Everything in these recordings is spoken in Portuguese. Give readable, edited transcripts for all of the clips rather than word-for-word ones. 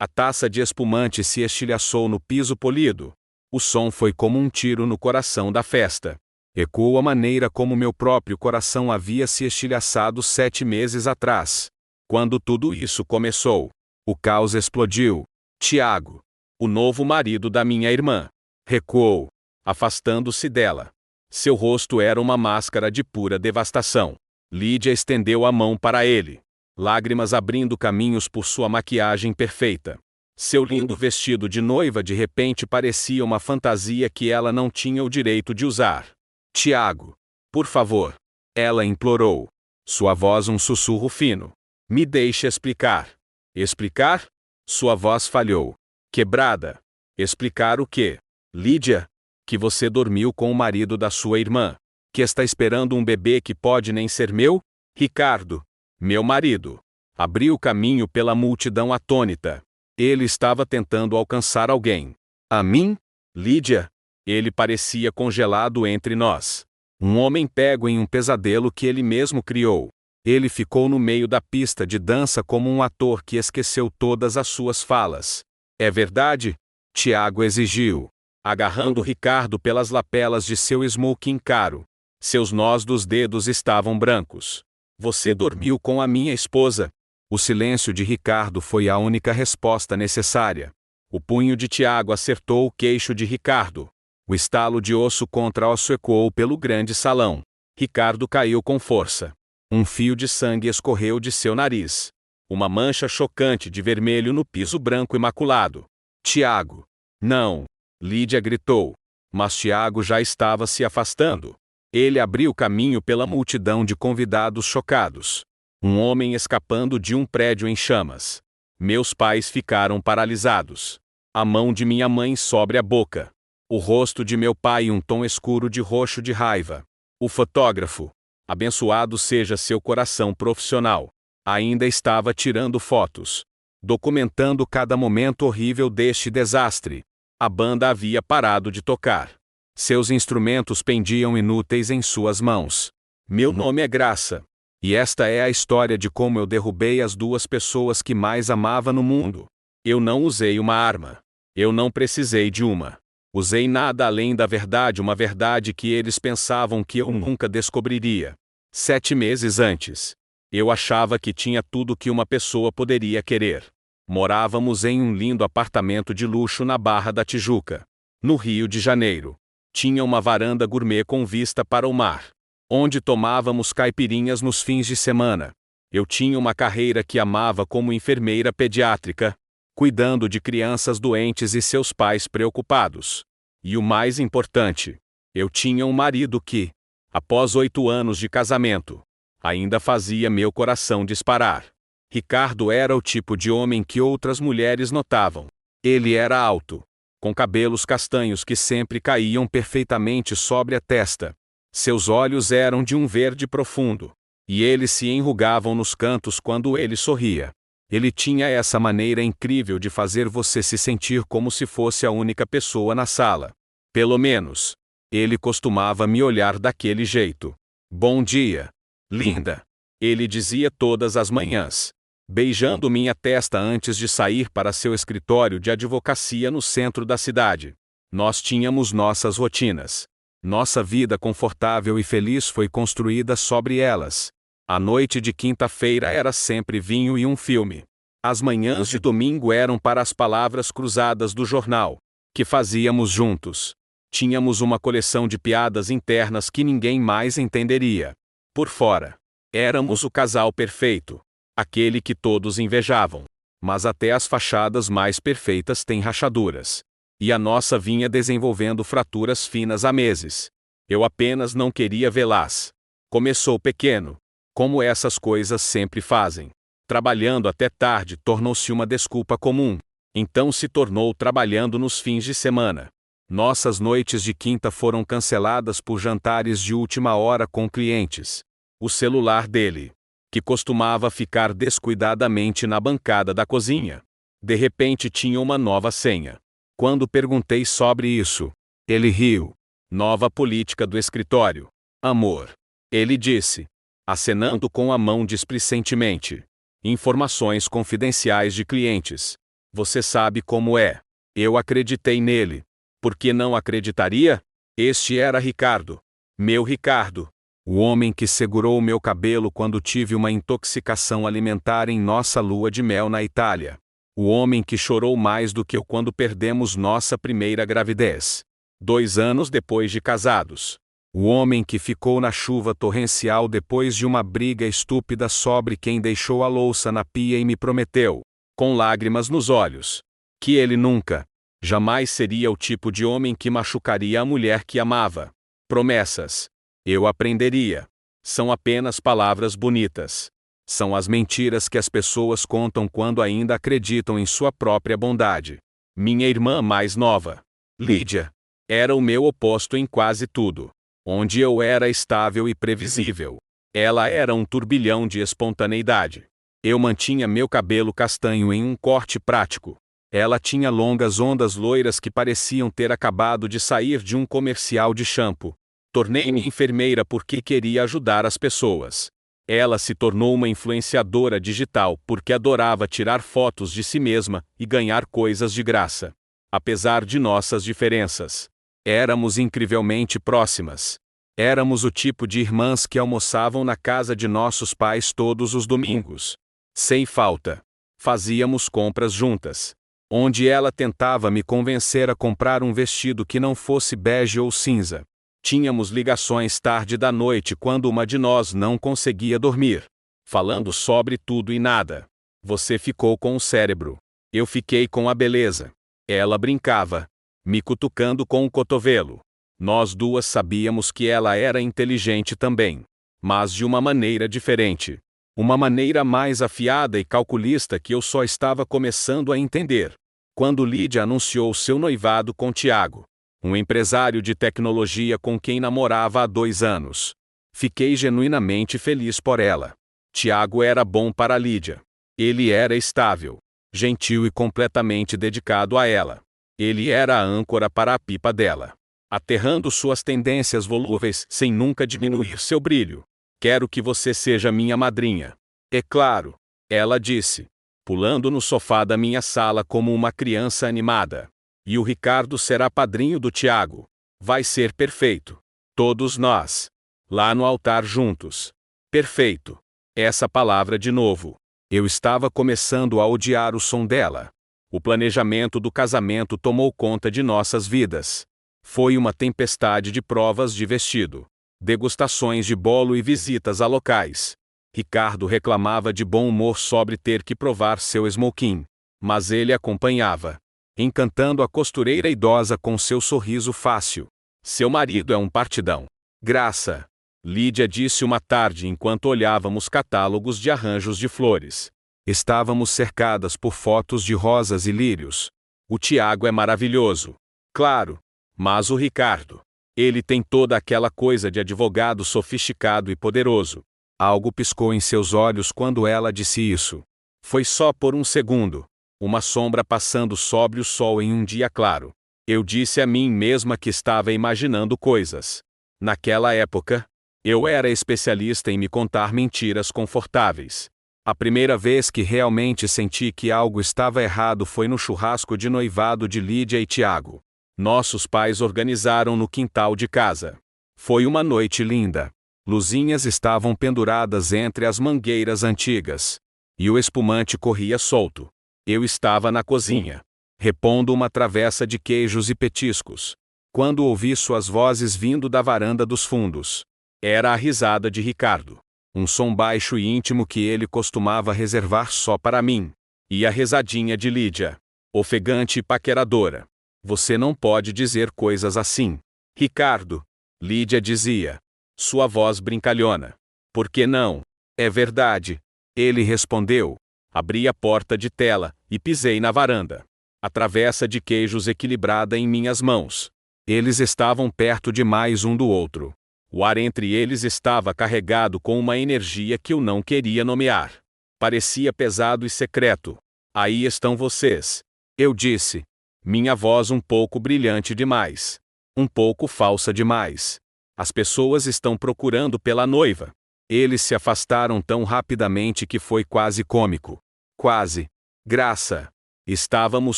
A taça de espumante se estilhaçou no piso polido. O som foi como um tiro no coração da festa. Ecoou a maneira como meu próprio coração havia se estilhaçado 7 meses atrás. Quando tudo isso começou, o caos explodiu. Tiago, o novo marido da minha irmã, recuou, afastando-se dela. Seu rosto era uma máscara de pura devastação. Lídia estendeu a mão para ele, lágrimas abrindo caminhos por sua maquiagem perfeita. Seu lindo vestido de noiva de repente parecia uma fantasia que ela não tinha o direito de usar. Tiago, por favor, ela implorou. Sua voz um sussurro fino. Me deixe explicar. Explicar? Sua voz falhou. Quebrada. Explicar o quê? Lídia, que você dormiu com o marido da sua irmã, que está esperando um bebê que pode nem ser meu? Ricardo, meu marido. Abriu caminho pela multidão atônita. Ele estava tentando alcançar alguém. A mim? Lídia? Ele parecia congelado entre nós. Um homem pego em um pesadelo que ele mesmo criou. Ele ficou no meio da pista de dança como um ator que esqueceu todas as suas falas. É verdade? Tiago exigiu, agarrando Ricardo pelas lapelas de seu smoking caro. Seus nós dos dedos estavam brancos. Você dormiu com a minha esposa? O silêncio de Ricardo foi a única resposta necessária. O punho de Tiago acertou o queixo de Ricardo. O estalo de osso contra osso ecoou pelo grande salão. Ricardo caiu com força. Um fio de sangue escorreu de seu nariz. Uma mancha chocante de vermelho no piso branco imaculado. Tiago! Não! Lídia gritou. Mas Tiago já estava se afastando. Ele abriu caminho pela multidão de convidados chocados. Um homem escapando de um prédio em chamas. Meus pais ficaram paralisados. A mão de minha mãe sobre a boca. O rosto de meu pai um tom escuro de roxo de raiva. O fotógrafo, abençoado seja seu coração profissional, ainda estava tirando fotos, documentando cada momento horrível deste desastre. A banda havia parado de tocar. Seus instrumentos pendiam inúteis em suas mãos. Meu nome é Graça. E esta é a história de como eu derrubei as 2 pessoas que mais amava no mundo. Eu não usei uma arma. Eu não precisei de uma. Usei nada além da verdade, uma verdade que eles pensavam que eu nunca descobriria. 7 meses antes, eu achava que tinha tudo que uma pessoa poderia querer. Morávamos em um lindo apartamento de luxo na Barra da Tijuca, no Rio de Janeiro. Tinha uma varanda gourmet com vista para o mar, onde tomávamos caipirinhas nos fins de semana. Eu tinha uma carreira que amava como enfermeira pediátrica, cuidando de crianças doentes e seus pais preocupados. E o mais importante, eu tinha um marido que, após 8 anos de casamento, ainda fazia meu coração disparar. Ricardo era o tipo de homem que outras mulheres notavam. Ele era alto, com cabelos castanhos que sempre caíam perfeitamente sobre a testa. Seus olhos eram de um verde profundo, e eles se enrugavam nos cantos quando ele sorria. Ele tinha essa maneira incrível de fazer você se sentir como se fosse a única pessoa na sala. Pelo menos, ele costumava me olhar daquele jeito. Bom dia, linda, ele dizia todas as manhãs, beijando minha testa antes de sair para seu escritório de advocacia no centro da cidade. Nós tínhamos nossas rotinas. Nossa vida confortável e feliz foi construída sobre elas. A noite de quinta-feira era sempre vinho e um filme. As manhãs de domingo eram para as palavras cruzadas do jornal, que fazíamos juntos. Tínhamos uma coleção de piadas internas que ninguém mais entenderia. Por fora, éramos o casal perfeito, aquele que todos invejavam. Mas até as fachadas mais perfeitas têm rachaduras. E a nossa vinha desenvolvendo fraturas finas há meses. Eu apenas não queria vê-las. Começou pequeno, como essas coisas sempre fazem. Trabalhando até tarde tornou-se uma desculpa comum. Então se tornou trabalhando nos fins de semana. Nossas noites de quinta foram canceladas por jantares de última hora com clientes. O celular dele, que costumava ficar descuidadamente na bancada da cozinha, de repente tinha uma nova senha. Quando perguntei sobre isso, ele riu. Nova política do escritório. Amor. Ele disse, acenando com a mão displicentemente. Informações confidenciais de clientes. Você sabe como é. Eu acreditei nele. Por que não acreditaria? Este era Ricardo. Meu Ricardo. O homem que segurou o meu cabelo quando tive uma intoxicação alimentar em nossa lua de mel na Itália. O homem que chorou mais do que eu quando perdemos nossa primeira gravidez. 2 anos depois de casados. O homem que ficou na chuva torrencial depois de uma briga estúpida sobre quem deixou a louça na pia e me prometeu, com lágrimas nos olhos, que ele nunca, jamais seria o tipo de homem que machucaria a mulher que amava. Promessas. Eu aprenderia. São apenas palavras bonitas. São as mentiras que as pessoas contam quando ainda acreditam em sua própria bondade. Minha irmã mais nova, Lídia, era o meu oposto em quase tudo. Onde eu era estável e previsível, ela era um turbilhão de espontaneidade. Eu mantinha meu cabelo castanho em um corte prático. Ela tinha longas ondas loiras que pareciam ter acabado de sair de um comercial de shampoo. Tornei-me enfermeira porque queria ajudar as pessoas. Ela se tornou uma influenciadora digital porque adorava tirar fotos de si mesma e ganhar coisas de graça. Apesar de nossas diferenças, éramos incrivelmente próximas. Éramos o tipo de irmãs que almoçavam na casa de nossos pais todos os domingos. Sem falta. Fazíamos compras juntas. Onde ela tentava me convencer a comprar um vestido que não fosse bege ou cinza. Tínhamos ligações tarde da noite quando uma de nós não conseguia dormir. Falando sobre tudo e nada. Você ficou com o cérebro. Eu fiquei com a beleza. Ela brincava, me cutucando com o cotovelo. Nós duas sabíamos que ela era inteligente também. Mas de uma maneira diferente. Uma maneira mais afiada e calculista que eu só estava começando a entender. Quando Lídia anunciou seu noivado com Tiago, um empresário de tecnologia com quem namorava há 2 anos. Fiquei genuinamente feliz por ela. Tiago era bom para Lídia. Ele era estável, gentil e completamente dedicado a ela. Ele era a âncora para a pipa dela, aterrando suas tendências volúveis sem nunca diminuir seu brilho. Quero que você seja minha madrinha. É claro, ela disse, pulando no sofá da minha sala como uma criança animada. E o Ricardo será padrinho do Tiago. Vai ser perfeito. Todos nós. Lá no altar juntos. Perfeito. Essa palavra de novo. Eu estava começando a odiar o som dela. O planejamento do casamento tomou conta de nossas vidas. Foi uma tempestade de provas de vestido, degustações de bolo e visitas a locais. Ricardo reclamava de bom humor sobre ter que provar seu smoking. Mas ele acompanhava, encantando a costureira idosa com seu sorriso fácil. Seu marido é um partidão. Graça. Lídia disse uma tarde enquanto olhávamos catálogos de arranjos de flores. Estávamos cercadas por fotos de rosas e lírios. O Tiago é maravilhoso. Claro. Mas o Ricardo. Ele tem toda aquela coisa de advogado sofisticado e poderoso. Algo piscou em seus olhos quando ela disse isso. Foi só por um segundo. Uma sombra passando sobre o sol em um dia claro. Eu disse a mim mesma que estava imaginando coisas. Naquela época, eu era especialista em me contar mentiras confortáveis. A primeira vez que realmente senti que algo estava errado foi no churrasco de noivado de Lídia e Tiago. Nossos pais organizaram no quintal de casa. Foi uma noite linda. Luzinhas estavam penduradas entre as mangueiras antigas. E o espumante corria solto. Eu estava na cozinha, repondo uma travessa de queijos e petiscos, quando ouvi suas vozes vindo da varanda dos fundos. Era a risada de Ricardo, um som baixo e íntimo que ele costumava reservar só para mim, e a risadinha de Lídia, ofegante e paqueradora. Você não pode dizer coisas assim, Ricardo, Lídia dizia, sua voz brincalhona. Por que não? É verdade, ele respondeu. Abri a porta de tela e pisei na varanda. A travessa de queijos equilibrada em minhas mãos. Eles estavam perto demais um do outro. O ar entre eles estava carregado com uma energia que eu não queria nomear. Parecia pesado e secreto. Aí estão vocês, eu disse. Minha voz um pouco brilhante demais. Um pouco falsa demais. As pessoas estão procurando pela noiva. Eles se afastaram tão rapidamente que foi quase cômico. Quase. Graça. Estávamos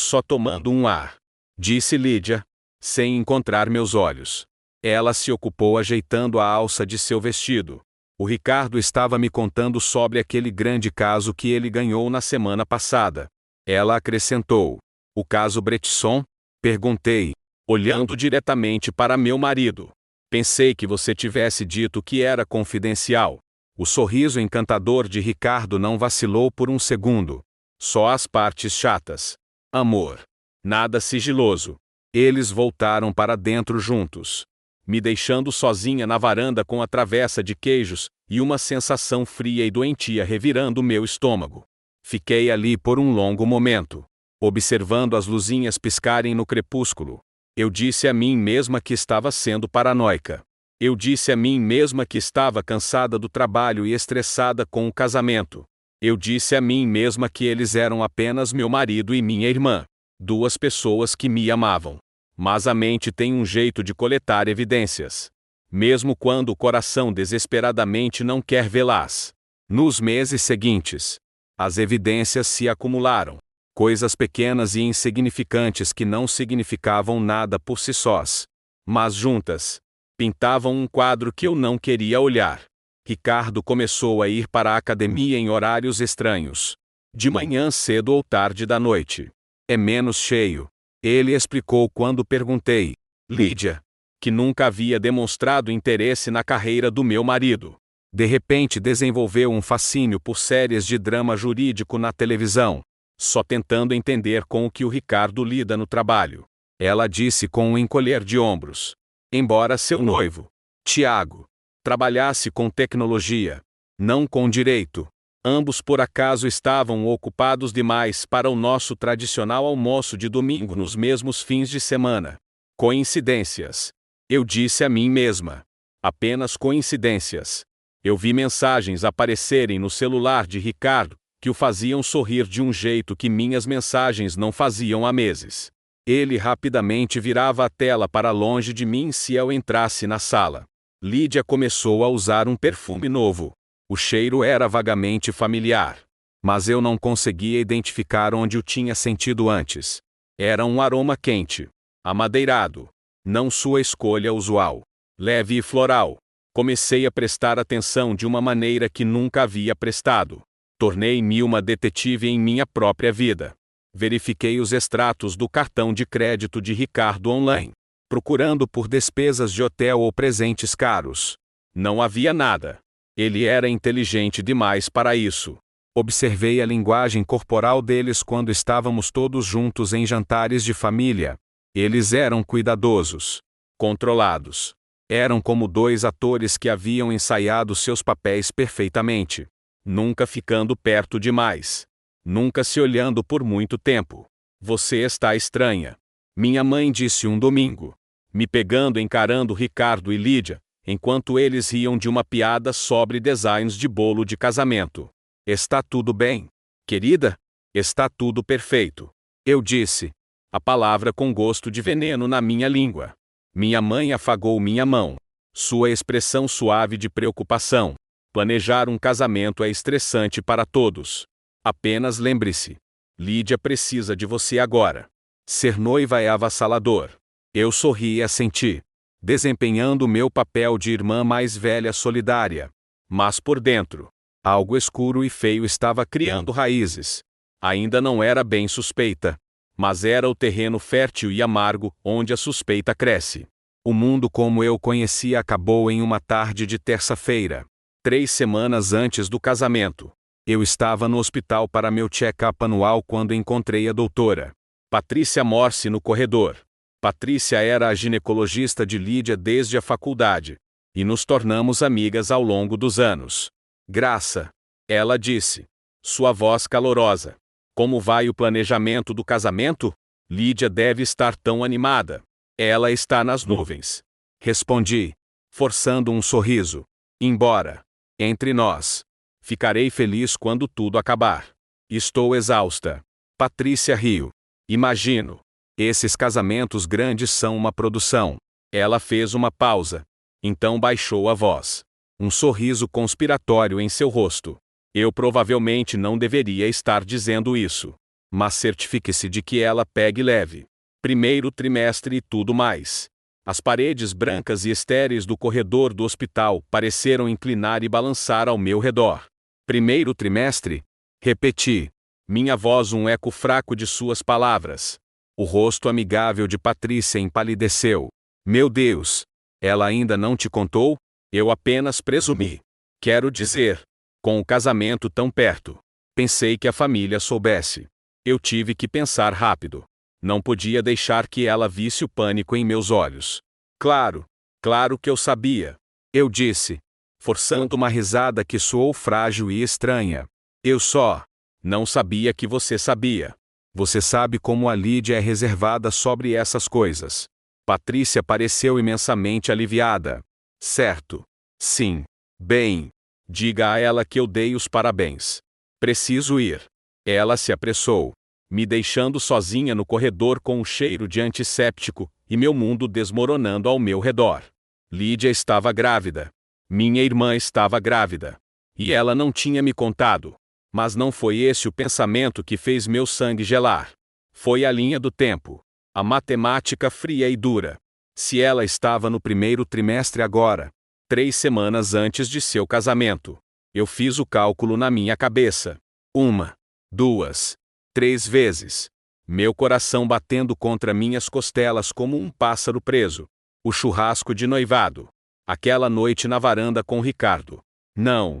só tomando um ar. Disse Lídia, sem encontrar meus olhos. Ela se ocupou ajeitando a alça de seu vestido. O Ricardo estava me contando sobre aquele grande caso que ele ganhou na semana passada. Ela acrescentou: o caso Bretson? Perguntei, olhando diretamente para meu marido. Pensei que você tivesse dito que era confidencial. O sorriso encantador de Ricardo não vacilou por um segundo. Só as partes chatas. Amor. Nada sigiloso. Eles voltaram para dentro juntos, me deixando sozinha na varanda com a travessa de queijos e uma sensação fria e doentia revirando meu estômago. Fiquei ali por um longo momento, observando as luzinhas piscarem no crepúsculo. Eu disse a mim mesma que estava sendo paranoica. Eu disse a mim mesma que estava cansada do trabalho e estressada com o casamento. Eu disse a mim mesma que eles eram apenas meu marido e minha irmã, duas pessoas que me amavam. Mas a mente tem um jeito de coletar evidências, mesmo quando o coração desesperadamente não quer vê-las. Nos meses seguintes, as evidências se acumularam. Coisas pequenas e insignificantes que não significavam nada por si sós, mas juntas, pintavam um quadro que eu não queria olhar. Ricardo começou a ir para a academia em horários estranhos. De manhã cedo ou tarde da noite. É menos cheio. Ele explicou quando perguntei. Lídia, que nunca havia demonstrado interesse na carreira do meu marido. De repente desenvolveu um fascínio por séries de drama jurídico na televisão, só tentando entender com o que o Ricardo lida no trabalho. Ela disse com um encolher de ombros. Embora seu noivo, Tiago, trabalhasse com tecnologia, não com direito, ambos por acaso estavam ocupados demais para o nosso tradicional almoço de domingo nos mesmos fins de semana. Coincidências. Eu disse a mim mesma. Apenas coincidências. Eu vi mensagens aparecerem no celular de Ricardo, que o faziam sorrir de um jeito que minhas mensagens não faziam há meses. Ele rapidamente virava a tela para longe de mim se eu entrasse na sala. Lídia começou a usar um perfume novo. O cheiro era vagamente familiar, mas eu não conseguia identificar onde o tinha sentido antes. Era um aroma quente, amadeirado, não sua escolha usual, leve e floral. Comecei a prestar atenção de uma maneira que nunca havia prestado. Tornei-me uma detetive em minha própria vida. Verifiquei os extratos do cartão de crédito de Ricardo online, procurando por despesas de hotel ou presentes caros. Não havia nada. Ele era inteligente demais para isso. Observei a linguagem corporal deles quando estávamos todos juntos em jantares de família. Eles eram cuidadosos, controlados. Eram como dois atores que haviam ensaiado seus papéis perfeitamente, nunca ficando perto demais, nunca se olhando por muito tempo. Você está estranha, minha mãe disse um domingo, me pegando encarando Ricardo e Lídia, enquanto eles riam de uma piada sobre designs de bolo de casamento. Está tudo bem, querida? Está tudo perfeito. Eu disse, a palavra com gosto de veneno na minha língua. Minha mãe afagou minha mão. Sua expressão suave de preocupação. Planejar um casamento é estressante para todos. Apenas lembre-se. Lídia precisa de você agora. Ser noiva é avassalador. Eu sorri e assenti, desempenhando meu papel de irmã mais velha solidária. Mas por dentro, algo escuro e feio estava criando raízes. Ainda não era bem suspeita, mas era o terreno fértil e amargo onde a suspeita cresce. O mundo como eu conhecia acabou em uma tarde de terça-feira, 3 semanas antes do casamento. Eu estava no hospital para meu check-up anual quando encontrei a doutora Patrícia Morse no corredor. Patrícia era a ginecologista de Lídia desde a faculdade, e nos tornamos amigas ao longo dos anos. Graça, ela disse, sua voz calorosa. Como vai o planejamento do casamento? Lídia deve estar tão animada. Ela está nas nuvens. Respondi, forçando um sorriso. Embora, entre nós, ficarei feliz quando tudo acabar. Estou exausta. Patrícia riu. Imagino. Esses casamentos grandes são uma produção. Ela fez uma pausa. Então baixou a voz. Um sorriso conspiratório em seu rosto. Eu provavelmente não deveria estar dizendo isso. Mas certifique-se de que ela pegue leve. Primeiro trimestre e tudo mais. As paredes brancas e estéreis do corredor do hospital pareceram inclinar e balançar ao meu redor. Primeiro trimestre? Repeti. Minha voz um eco fraco de suas palavras. O rosto amigável de Patrícia empalideceu. Meu Deus! Ela ainda não te contou? Eu apenas presumi. Quero dizer, com o casamento tão perto. Pensei que a família soubesse. Eu tive que pensar rápido. Não podia deixar que ela visse o pânico em meus olhos. Claro, claro que eu sabia. Eu disse, forçando uma risada que soou frágil e estranha. Eu só não sabia que você sabia. Você sabe como a Lídia é reservada sobre essas coisas. Patrícia pareceu imensamente aliviada. Certo. Sim. Bem, diga a ela que eu dei os parabéns. Preciso ir. Ela se apressou, me deixando sozinha no corredor com um cheiro de antisséptico, e meu mundo desmoronando ao meu redor. Lídia estava grávida. Minha irmã estava grávida. E ela não tinha me contado. Mas não foi esse o pensamento que fez meu sangue gelar. Foi a linha do tempo. A matemática fria e dura. Se ela estava no primeiro trimestre agora, 3 semanas antes de seu casamento. Eu fiz o cálculo na minha cabeça. 1, 2, 3 vezes. Meu coração batendo contra minhas costelas como um pássaro preso. O churrasco de noivado. Aquela noite na varanda com Ricardo. Não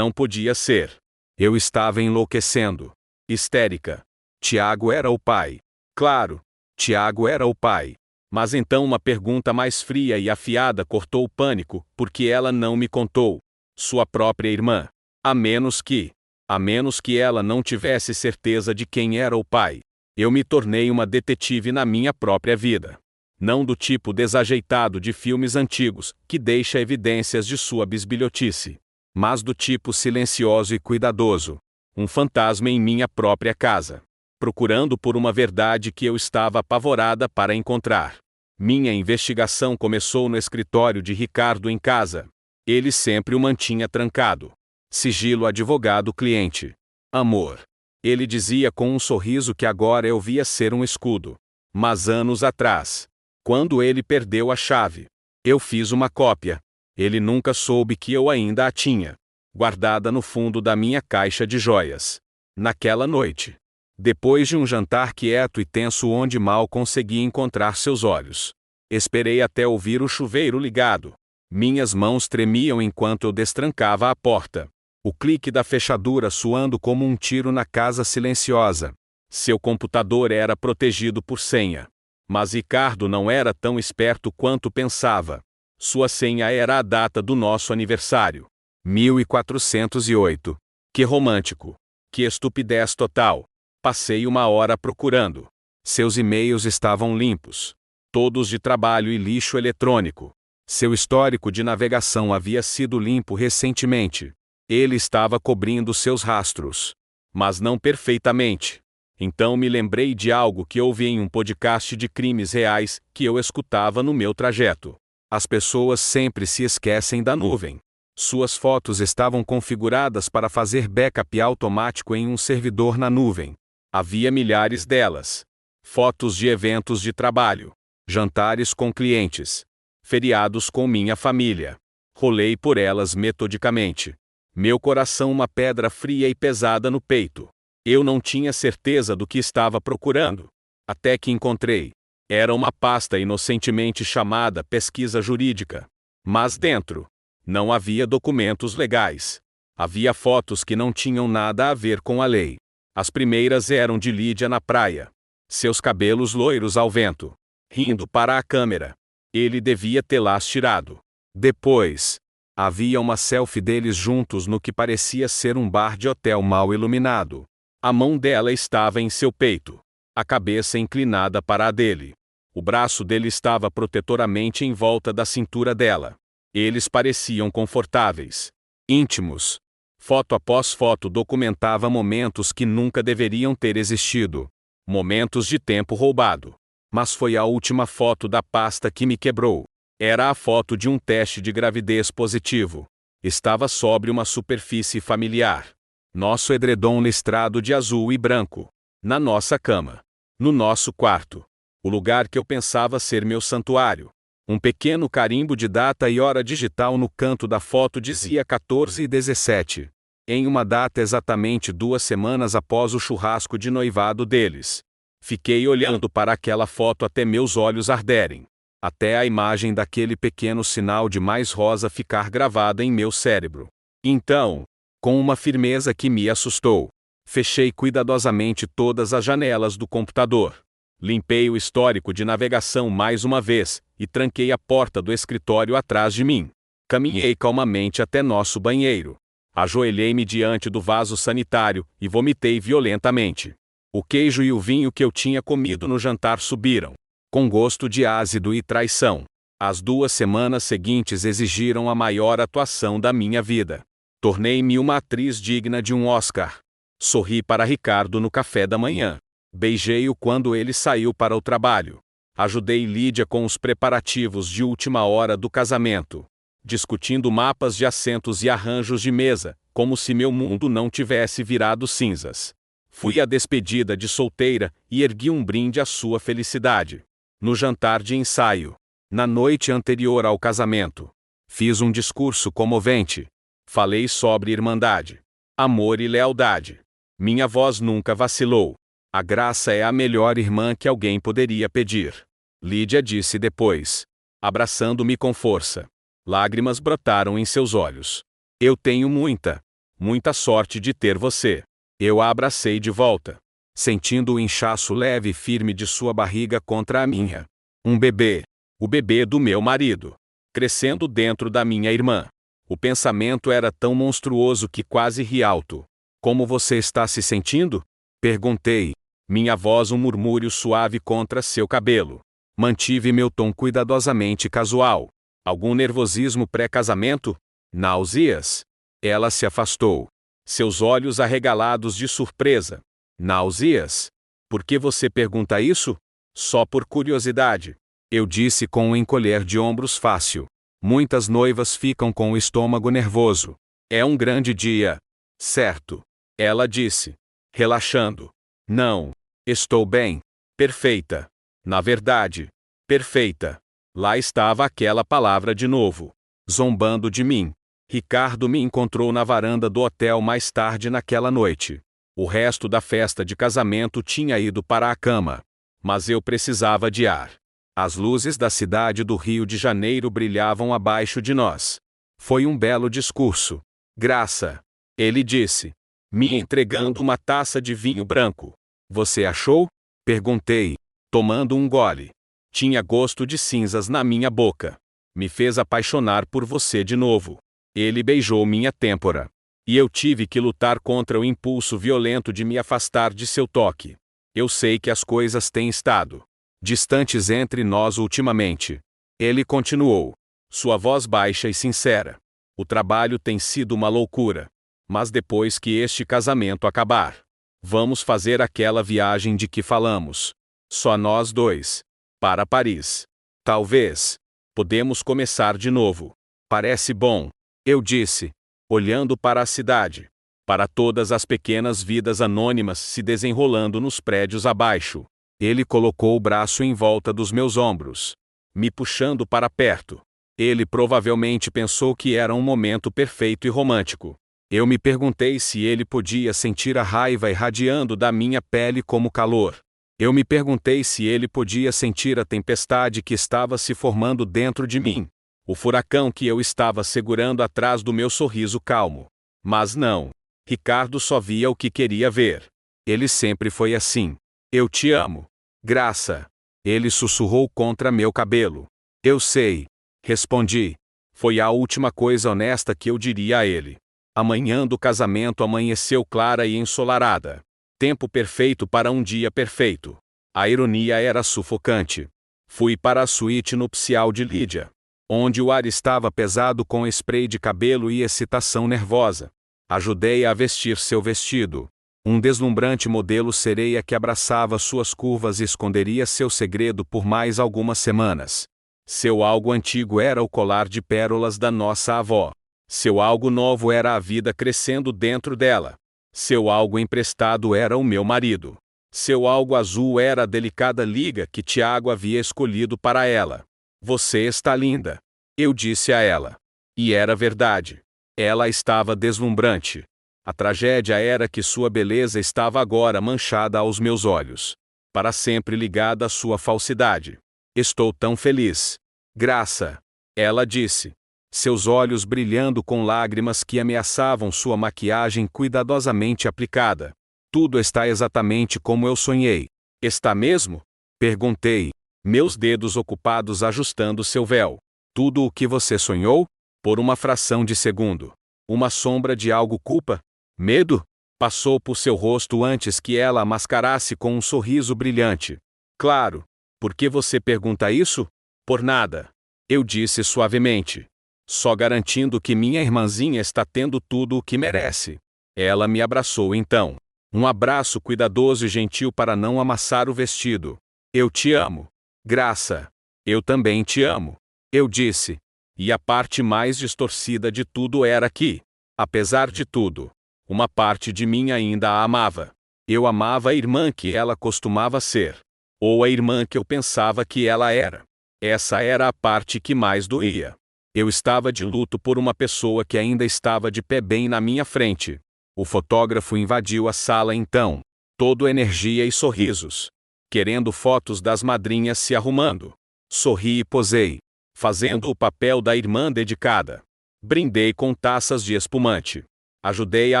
podia ser. Eu estava enlouquecendo. Histérica. Tiago era o pai. Claro, Tiago era o pai. Mas então uma pergunta mais fria e afiada cortou o pânico, porque ela não me contou. Sua própria irmã. A menos que ela não tivesse certeza de quem era o pai. Eu me tornei uma detetive na minha própria vida. Não do tipo desajeitado de filmes antigos, que deixa evidências de sua bisbilhotice. Mas do tipo silencioso e cuidadoso. Um fantasma em minha própria casa. Procurando por uma verdade que eu estava apavorada para encontrar. Minha investigação começou no escritório de Ricardo em casa. Ele sempre o mantinha trancado. Sigilo advogado-cliente. Amor. Ele dizia com um sorriso que agora eu via ser um escudo. Mas anos atrás, quando ele perdeu a chave, eu fiz uma cópia. Ele nunca soube que eu ainda a tinha, guardada no fundo da minha caixa de joias. Naquela noite, depois de um jantar quieto e tenso onde mal consegui encontrar seus olhos, esperei até ouvir o chuveiro ligado. Minhas mãos tremiam enquanto eu destrancava a porta. O clique da fechadura soando como um tiro na casa silenciosa. Seu computador era protegido por senha. Mas Ricardo não era tão esperto quanto pensava. Sua senha era a data do nosso aniversário. 1408. Que romântico. Que estupidez total. Passei 1 hora procurando. Seus e-mails estavam limpos. Todos de trabalho e lixo eletrônico. Seu histórico de navegação havia sido limpo recentemente. Ele estava cobrindo seus rastros. Mas não perfeitamente. Então me lembrei de algo que ouvi em um podcast de crimes reais que eu escutava no meu trajeto. As pessoas sempre se esquecem da nuvem. Suas fotos estavam configuradas para fazer backup automático em um servidor na nuvem. Havia milhares delas. Fotos de eventos de trabalho, jantares com clientes, feriados com minha família. Rolei por elas metodicamente. Meu coração uma pedra fria e pesada no peito. Eu não tinha certeza do que estava procurando. Até que encontrei. Era uma pasta inocentemente chamada pesquisa jurídica. Mas dentro, não havia documentos legais. Havia fotos que não tinham nada a ver com a lei. As primeiras eram de Lídia na praia. Seus cabelos loiros ao vento. Rindo para a câmera. Ele devia tê-las tirado. Depois, havia uma selfie deles juntos no que parecia ser um bar de hotel mal iluminado. A mão dela estava em seu peito. A cabeça inclinada para a dele. O braço dele estava protetoramente em volta da cintura dela. Eles pareciam confortáveis. Íntimos. Foto após foto documentava momentos que nunca deveriam ter existido. Momentos de tempo roubado. Mas foi a última foto da pasta que me quebrou. Era a foto de um teste de gravidez positivo. Estava sobre uma superfície familiar. Nosso edredom listrado de azul e branco. Na nossa cama. No nosso quarto. O lugar que eu pensava ser meu santuário. Um pequeno carimbo de data e hora digital no canto da foto dizia 14:17. Em uma data exatamente 2 semanas após o churrasco de noivado deles. Fiquei olhando para aquela foto até meus olhos arderem. Até a imagem daquele pequeno sinal de mais rosa ficar gravada em meu cérebro. Então, com uma firmeza que me assustou, fechei cuidadosamente todas as janelas do computador. Limpei o histórico de navegação mais uma vez, e tranquei a porta do escritório atrás de mim. Caminhei calmamente até nosso banheiro. Ajoelhei-me diante do vaso sanitário, e vomitei violentamente. O queijo e o vinho que eu tinha comido no jantar subiram, com gosto de ácido e traição. As 2 semanas seguintes exigiram a maior atuação da minha vida. Tornei-me uma atriz digna de um Oscar. Sorri para Ricardo no café da manhã. Beijei-o quando ele saiu para o trabalho. Ajudei Lídia com os preparativos de última hora do casamento, discutindo mapas de assentos e arranjos de mesa, como se meu mundo não tivesse virado cinzas. Fui à despedida de solteira e ergui um brinde à sua felicidade. No jantar de ensaio, na noite anterior ao casamento, fiz um discurso comovente. Falei sobre irmandade, amor e lealdade. Minha voz nunca vacilou. A Graça é a melhor irmã que alguém poderia pedir. Lídia disse depois, abraçando-me com força. Lágrimas brotaram em seus olhos. Eu tenho muita sorte de ter você. Eu a abracei de volta, sentindo o inchaço leve e firme de sua barriga contra a minha. Um bebê. O bebê do meu marido. Crescendo dentro da minha irmã. O pensamento era tão monstruoso que quase ri alto. Como você está se sentindo? Perguntei. Minha voz um murmúrio suave contra seu cabelo. Mantive meu tom cuidadosamente casual. Algum nervosismo pré-casamento? Náuseas? Ela se afastou. Seus olhos arregalados de surpresa. Náuseas? Por que você pergunta isso? Só por curiosidade. Eu disse com um encolher de ombros fácil. Muitas noivas ficam com o estômago nervoso. É um grande dia. Certo. Ela disse, relaxando. Não. Estou bem. Perfeita. Na verdade, perfeita. Lá estava aquela palavra de novo. Zombando de mim. Ricardo me encontrou na varanda do hotel mais tarde naquela noite. O resto da festa de casamento tinha ido para a cama. Mas eu precisava de ar. As luzes da cidade do Rio de Janeiro brilhavam abaixo de nós. Foi um belo discurso. Graça. Ele disse, me entregando uma taça de vinho branco. Você achou? Perguntei, tomando um gole. Tinha gosto de cinzas na minha boca. Me fez apaixonar por você de novo. Ele beijou minha têmpora. E eu tive que lutar contra o impulso violento de me afastar de seu toque. Eu sei que as coisas têm estado distantes entre nós ultimamente. Ele continuou, sua voz baixa e sincera. O trabalho tem sido uma loucura. Mas depois que este casamento acabar, vamos fazer aquela viagem de que falamos. Só nós dois. Para Paris. Talvez. Podemos começar de novo. Parece bom. Eu disse, olhando para a cidade. Para todas as pequenas vidas anônimas se desenrolando nos prédios abaixo. Ele colocou o braço em volta dos meus ombros, me puxando para perto. Ele provavelmente pensou que era um momento perfeito e romântico. Eu me perguntei se ele podia sentir a raiva irradiando da minha pele como calor. Eu me perguntei se ele podia sentir a tempestade que estava se formando dentro de mim. O furacão que eu estava segurando atrás do meu sorriso calmo. Mas não. Ricardo só via o que queria ver. Ele sempre foi assim. Eu te amo. Graça. Ele sussurrou contra meu cabelo. Eu sei. Respondi. Foi a última coisa honesta que eu diria a ele. A manhã do casamento amanheceu clara e ensolarada. Tempo perfeito para um dia perfeito. A ironia era sufocante. Fui para a suíte nupcial de Lídia, onde o ar estava pesado com spray de cabelo e excitação nervosa. Ajudei a vestir seu vestido. Um deslumbrante modelo sereia que abraçava suas curvas e esconderia seu segredo por mais algumas semanas. Seu algo antigo era o colar de pérolas da nossa avó. Seu algo novo era a vida crescendo dentro dela. Seu algo emprestado era o meu marido. Seu algo azul era a delicada liga que Tiago havia escolhido para ela. Você está linda, eu disse a ela. E era verdade. Ela estava deslumbrante. A tragédia era que sua beleza estava agora manchada aos meus olhos. Para sempre ligada à sua falsidade. Estou tão feliz. Graça. Ela disse. Seus olhos brilhando com lágrimas que ameaçavam sua maquiagem cuidadosamente aplicada. Tudo está exatamente como eu sonhei. Está mesmo? Perguntei, meus dedos ocupados ajustando seu véu. Tudo o que você sonhou? Por uma fração de segundo. Uma sombra de algo culpa? Medo? Passou por seu rosto antes que ela a mascarasse com um sorriso brilhante. Claro. Por que você pergunta isso? Por nada. Eu disse suavemente. Só garantindo que minha irmãzinha está tendo tudo o que merece. Ela me abraçou então. Um abraço cuidadoso e gentil para não amassar o vestido. Eu te amo. Graça. Eu também te amo. Eu disse. E a parte mais distorcida de tudo era que, apesar de tudo, uma parte de mim ainda a amava. Eu amava a irmã que ela costumava ser. Ou a irmã que eu pensava que ela era. Essa era a parte que mais doía. Eu estava de luto por uma pessoa que ainda estava de pé bem na minha frente. O fotógrafo invadiu a sala então, todo energia e sorrisos, querendo fotos das madrinhas se arrumando. Sorri e posei, fazendo o papel da irmã dedicada. Brindei com taças de espumante. Ajudei a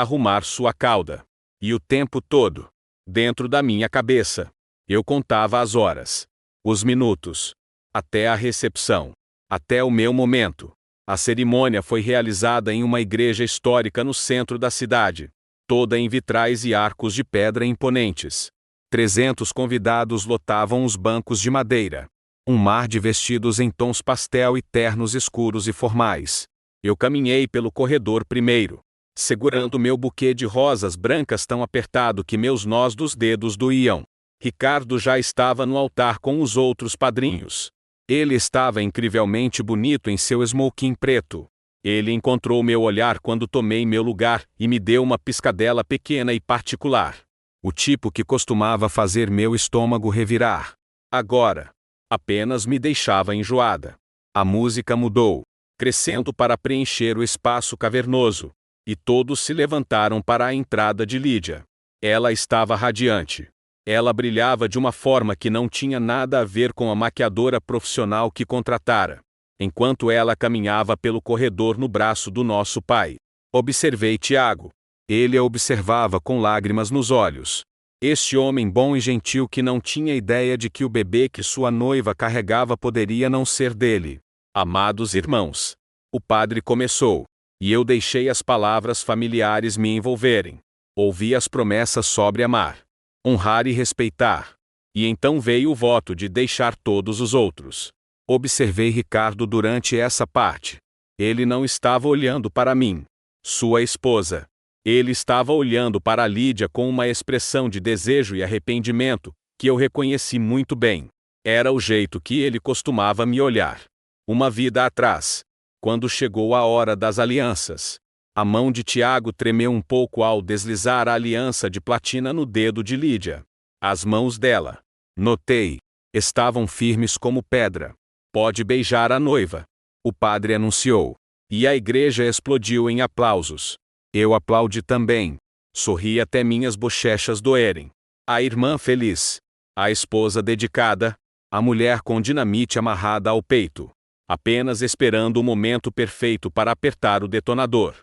arrumar sua cauda. E o tempo todo, dentro da minha cabeça, eu contava as horas, os minutos, até a recepção. Até o meu momento. A cerimônia foi realizada em uma igreja histórica no centro da cidade, toda em vitrais e arcos de pedra imponentes. 300 convidados lotavam os bancos de madeira. Um mar de vestidos em tons pastel e ternos escuros e formais. Eu caminhei pelo corredor primeiro, segurando meu buquê de rosas brancas tão apertado que meus nós dos dedos doíam. Ricardo já estava no altar com os outros padrinhos. Ele estava incrivelmente bonito em seu smoking preto. Ele encontrou meu olhar quando tomei meu lugar e me deu uma piscadela pequena e particular. O tipo que costumava fazer meu estômago revirar. Agora, apenas me deixava enjoada. A música mudou, crescendo para preencher o espaço cavernoso, e todos se levantaram para a entrada de Lídia. Ela estava radiante. Ela brilhava de uma forma que não tinha nada a ver com a maquiadora profissional que contratara. Enquanto ela caminhava pelo corredor no braço do nosso pai, observei Tiago. Ele a observava com lágrimas nos olhos. Este homem bom e gentil que não tinha ideia de que o bebê que sua noiva carregava poderia não ser dele. Amados irmãos, o padre começou, e eu deixei as palavras familiares me envolverem. Ouvi as promessas sobre amar, honrar e respeitar. E então veio o voto de deixar todos os outros. Observei Ricardo durante essa parte. Ele não estava olhando para mim, sua esposa. Ele estava olhando para Lídia com uma expressão de desejo e arrependimento, que eu reconheci muito bem. Era o jeito que ele costumava me olhar. Uma vida atrás, quando chegou a hora das alianças. A mão de Tiago tremeu um pouco ao deslizar a aliança de platina no dedo de Lídia. As mãos dela, notei, estavam firmes como pedra. Pode beijar a noiva. O padre anunciou. E a igreja explodiu em aplausos. Eu aplaudi também. Sorri até minhas bochechas doerem. A irmã feliz. A esposa dedicada. A mulher com dinamite amarrada ao peito. Apenas esperando o momento perfeito para apertar o detonador.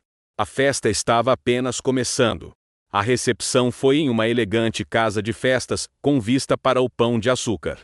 A festa estava apenas começando. A recepção foi em uma elegante casa de festas, com vista para o Pão de Açúcar.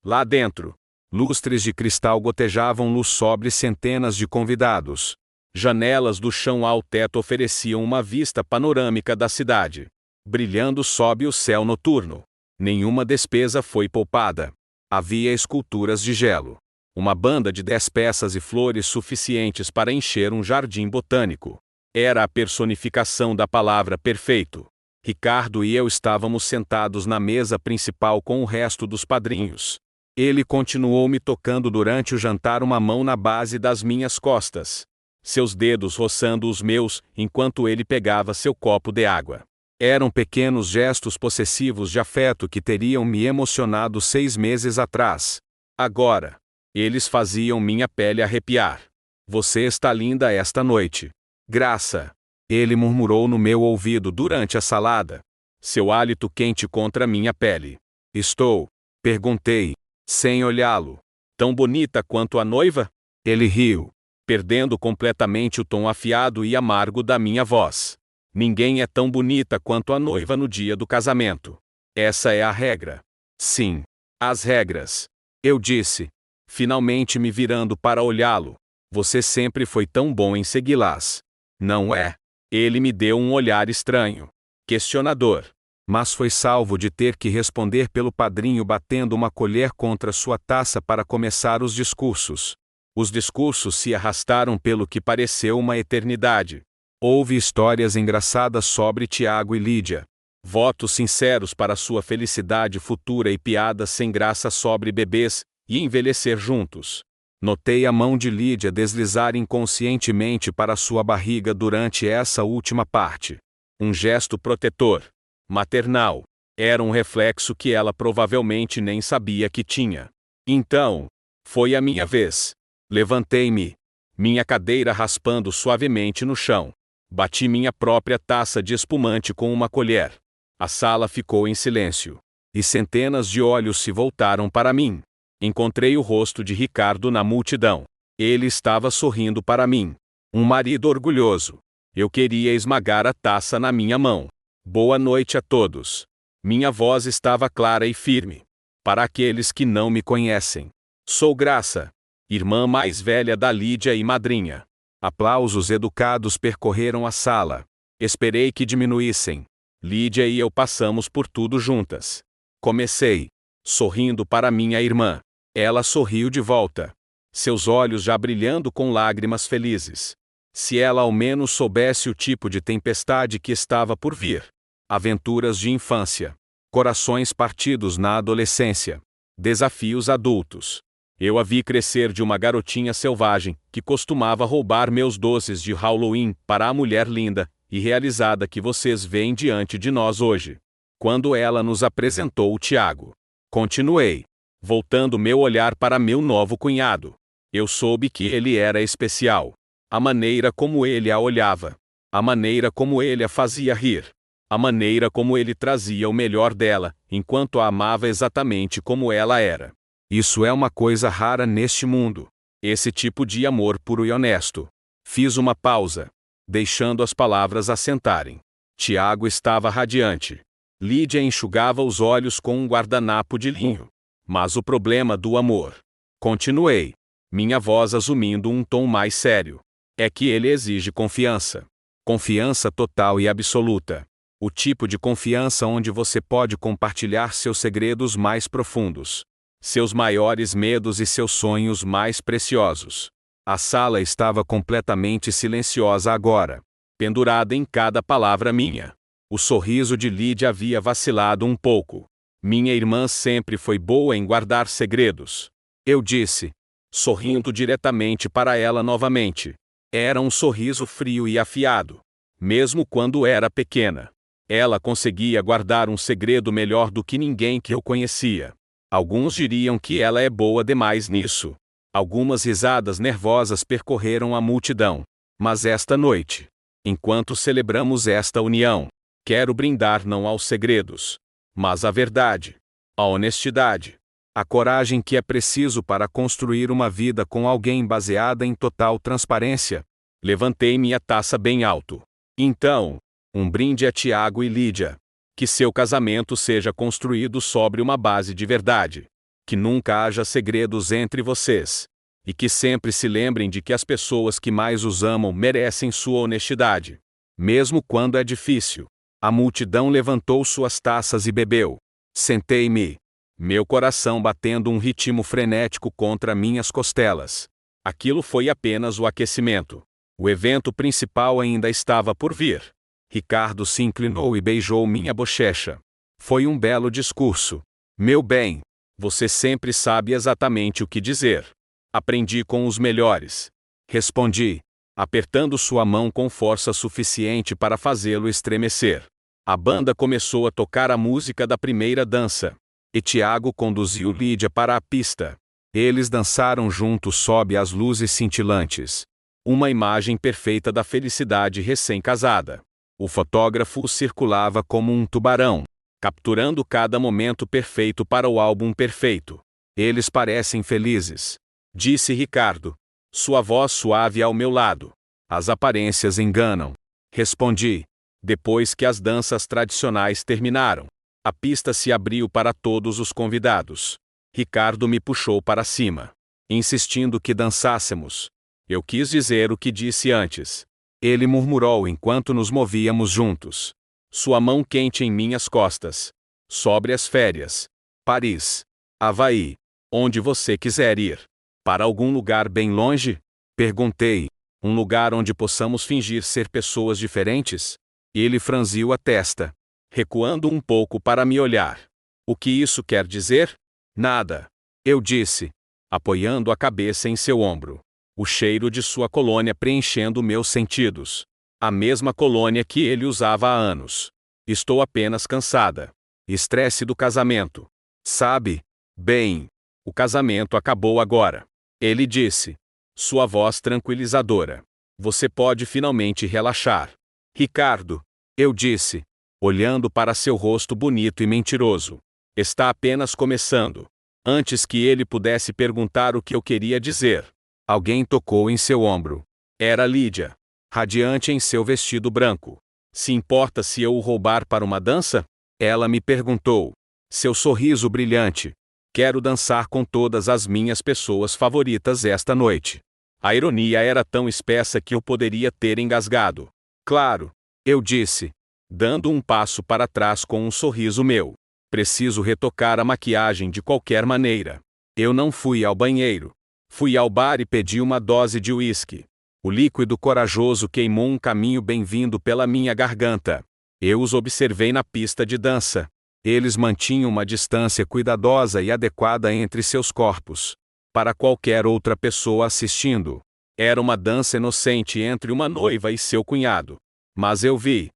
Lá dentro, lustres de cristal gotejavam luz sobre centenas de convidados. Janelas do chão ao teto ofereciam uma vista panorâmica da cidade, brilhando sob o céu noturno. Nenhuma despesa foi poupada. Havia esculturas de gelo. Uma banda de 10 peças e flores suficientes para encher um jardim botânico. Era a personificação da palavra perfeito. Ricardo e eu estávamos sentados na mesa principal com o resto dos padrinhos. Ele continuou me tocando durante o jantar, uma mão na base das minhas costas, seus dedos roçando os meus enquanto ele pegava seu copo de água. Eram pequenos gestos possessivos de afeto que teriam me emocionado 6 meses atrás. Agora, eles faziam minha pele arrepiar. Você está linda esta noite. Graça. Ele murmurou no meu ouvido durante a salada. Seu hálito quente contra minha pele. Estou? Perguntei, sem olhá-lo. Tão bonita quanto a noiva? Ele riu, perdendo completamente o tom afiado e amargo da minha voz. Ninguém é tão bonita quanto a noiva no dia do casamento. Essa é a regra. Sim, as regras. Eu disse, finalmente me virando para olhá-lo. Você sempre foi tão bom em segui-las. Não é? Ele me deu um olhar estranho, questionador. Mas foi salvo de ter que responder pelo padrinho batendo uma colher contra sua taça para começar os discursos. Os discursos se arrastaram pelo que pareceu uma eternidade. Houve histórias engraçadas sobre Tiago e Lídia. Votos sinceros para sua felicidade futura e piadas sem graça sobre bebês e envelhecer juntos. Notei a mão de Lídia deslizar inconscientemente para sua barriga durante essa última parte. Um gesto protetor, maternal. Era um reflexo que ela provavelmente nem sabia que tinha. Então, foi a minha vez. Levantei-me, minha cadeira raspando suavemente no chão. Bati minha própria taça de espumante com uma colher. A sala ficou em silêncio. E centenas de olhos se voltaram para mim. Encontrei o rosto de Ricardo na multidão. Ele estava sorrindo para mim. Um marido orgulhoso. Eu queria esmagar a taça na minha mão. Boa noite a todos. Minha voz estava clara e firme. Para aqueles que não me conhecem. Sou Graça, irmã mais velha da Lídia e madrinha. Aplausos educados percorreram a sala. Esperei que diminuíssem. Lídia e eu passamos por tudo juntas. Comecei, sorrindo para minha irmã. Ela sorriu de volta. Seus olhos já brilhando com lágrimas felizes. Se ela ao menos soubesse o tipo de tempestade que estava por vir. Aventuras de infância. Corações partidos na adolescência. Desafios adultos. Eu a vi crescer de uma garotinha selvagem, que costumava roubar meus doces de Halloween, para a mulher linda e realizada que vocês veem diante de nós hoje. Quando ela nos apresentou o Tiago. Continuei, voltando meu olhar para meu novo cunhado. Eu soube que ele era especial. A maneira como ele a olhava. A maneira como ele a fazia rir. A maneira como ele trazia o melhor dela, enquanto a amava exatamente como ela era. Isso é uma coisa rara neste mundo. Esse tipo de amor puro e honesto. Fiz uma pausa, deixando as palavras assentarem. Tiago estava radiante. Lídia enxugava os olhos com um guardanapo de linho. Mas o problema do amor. Continuei, minha voz assumindo um tom mais sério. É que ele exige confiança. Confiança total e absoluta. O tipo de confiança onde você pode compartilhar seus segredos mais profundos. Seus maiores medos e seus sonhos mais preciosos. A sala estava completamente silenciosa agora, pendurada em cada palavra minha. O sorriso de Lídia havia vacilado um pouco. Minha irmã sempre foi boa em guardar segredos. Eu disse, sorrindo diretamente para ela novamente. Era um sorriso frio e afiado. Mesmo quando era pequena. Ela conseguia guardar um segredo melhor do que ninguém que eu conhecia. Alguns diriam que ela é boa demais nisso. Algumas risadas nervosas percorreram a multidão. Mas esta noite, enquanto celebramos esta união, quero brindar não aos segredos, mas à verdade, à honestidade, à coragem que é preciso para construir uma vida com alguém baseada em total transparência. Levantei minha taça bem alto. Então, um brinde a Tiago e Lídia. Que seu casamento seja construído sobre uma base de verdade. Que nunca haja segredos entre vocês. E que sempre se lembrem de que as pessoas que mais os amam merecem sua honestidade. Mesmo quando é difícil. A multidão levantou suas taças e bebeu. Sentei-me. Meu coração batendo um ritmo frenético contra minhas costelas. Aquilo foi apenas o aquecimento. O evento principal ainda estava por vir. Ricardo se inclinou e beijou minha bochecha. Foi um belo discurso. Meu bem, você sempre sabe exatamente o que dizer. Aprendi com os melhores. Respondi, apertando sua mão com força suficiente para fazê-lo estremecer. A banda começou a tocar a música da primeira dança. E Tiago conduziu Lídia para a pista. Eles dançaram juntos sob as luzes cintilantes. Uma imagem perfeita da felicidade recém-casada. O fotógrafo circulava como um tubarão, capturando cada momento perfeito para o álbum perfeito. Eles parecem felizes, disse Ricardo. Sua voz suave ao meu lado. As aparências enganam, respondi. Depois que as danças tradicionais terminaram, a pista se abriu para todos os convidados. Ricardo me puxou para cima, insistindo que dançássemos. Eu quis dizer o que disse antes. Ele murmurou enquanto nos movíamos juntos. Sua mão quente em minhas costas. Sobre as férias. Paris. Havaí. Onde você quiser ir. Para algum lugar bem longe? Perguntei. Um lugar onde possamos fingir ser pessoas diferentes? Ele franziu a testa, recuando um pouco para me olhar. O que isso quer dizer? Nada. Eu disse, apoiando a cabeça em seu ombro. O cheiro de sua colônia preenchendo meus sentidos. A mesma colônia que ele usava há anos. Estou apenas cansada. Estresse do casamento. Sabe? Bem, o casamento acabou agora. Ele disse. Sua voz tranquilizadora. Você pode finalmente relaxar. Ricardo, eu disse, olhando para seu rosto bonito e mentiroso. Está apenas começando. Antes que ele pudesse perguntar o que eu queria dizer, alguém tocou em seu ombro. Era Lídia, radiante em seu vestido branco. Se importa se eu o roubar para uma dança? Ela me perguntou. Seu sorriso brilhante. Quero dançar com todas as minhas pessoas favoritas esta noite. A ironia era tão espessa que eu poderia ter engasgado. Claro, eu disse, dando um passo para trás com um sorriso meu. Preciso retocar a maquiagem de qualquer maneira. Eu não fui ao banheiro. Fui ao bar e pedi uma dose de uísque. O líquido corajoso queimou um caminho bem-vindo pela minha garganta. Eu os observei na pista de dança. Eles mantinham uma distância cuidadosa e adequada entre seus corpos. Para qualquer outra pessoa assistindo, era uma dança inocente entre uma noiva e seu cunhado. Mas eu vi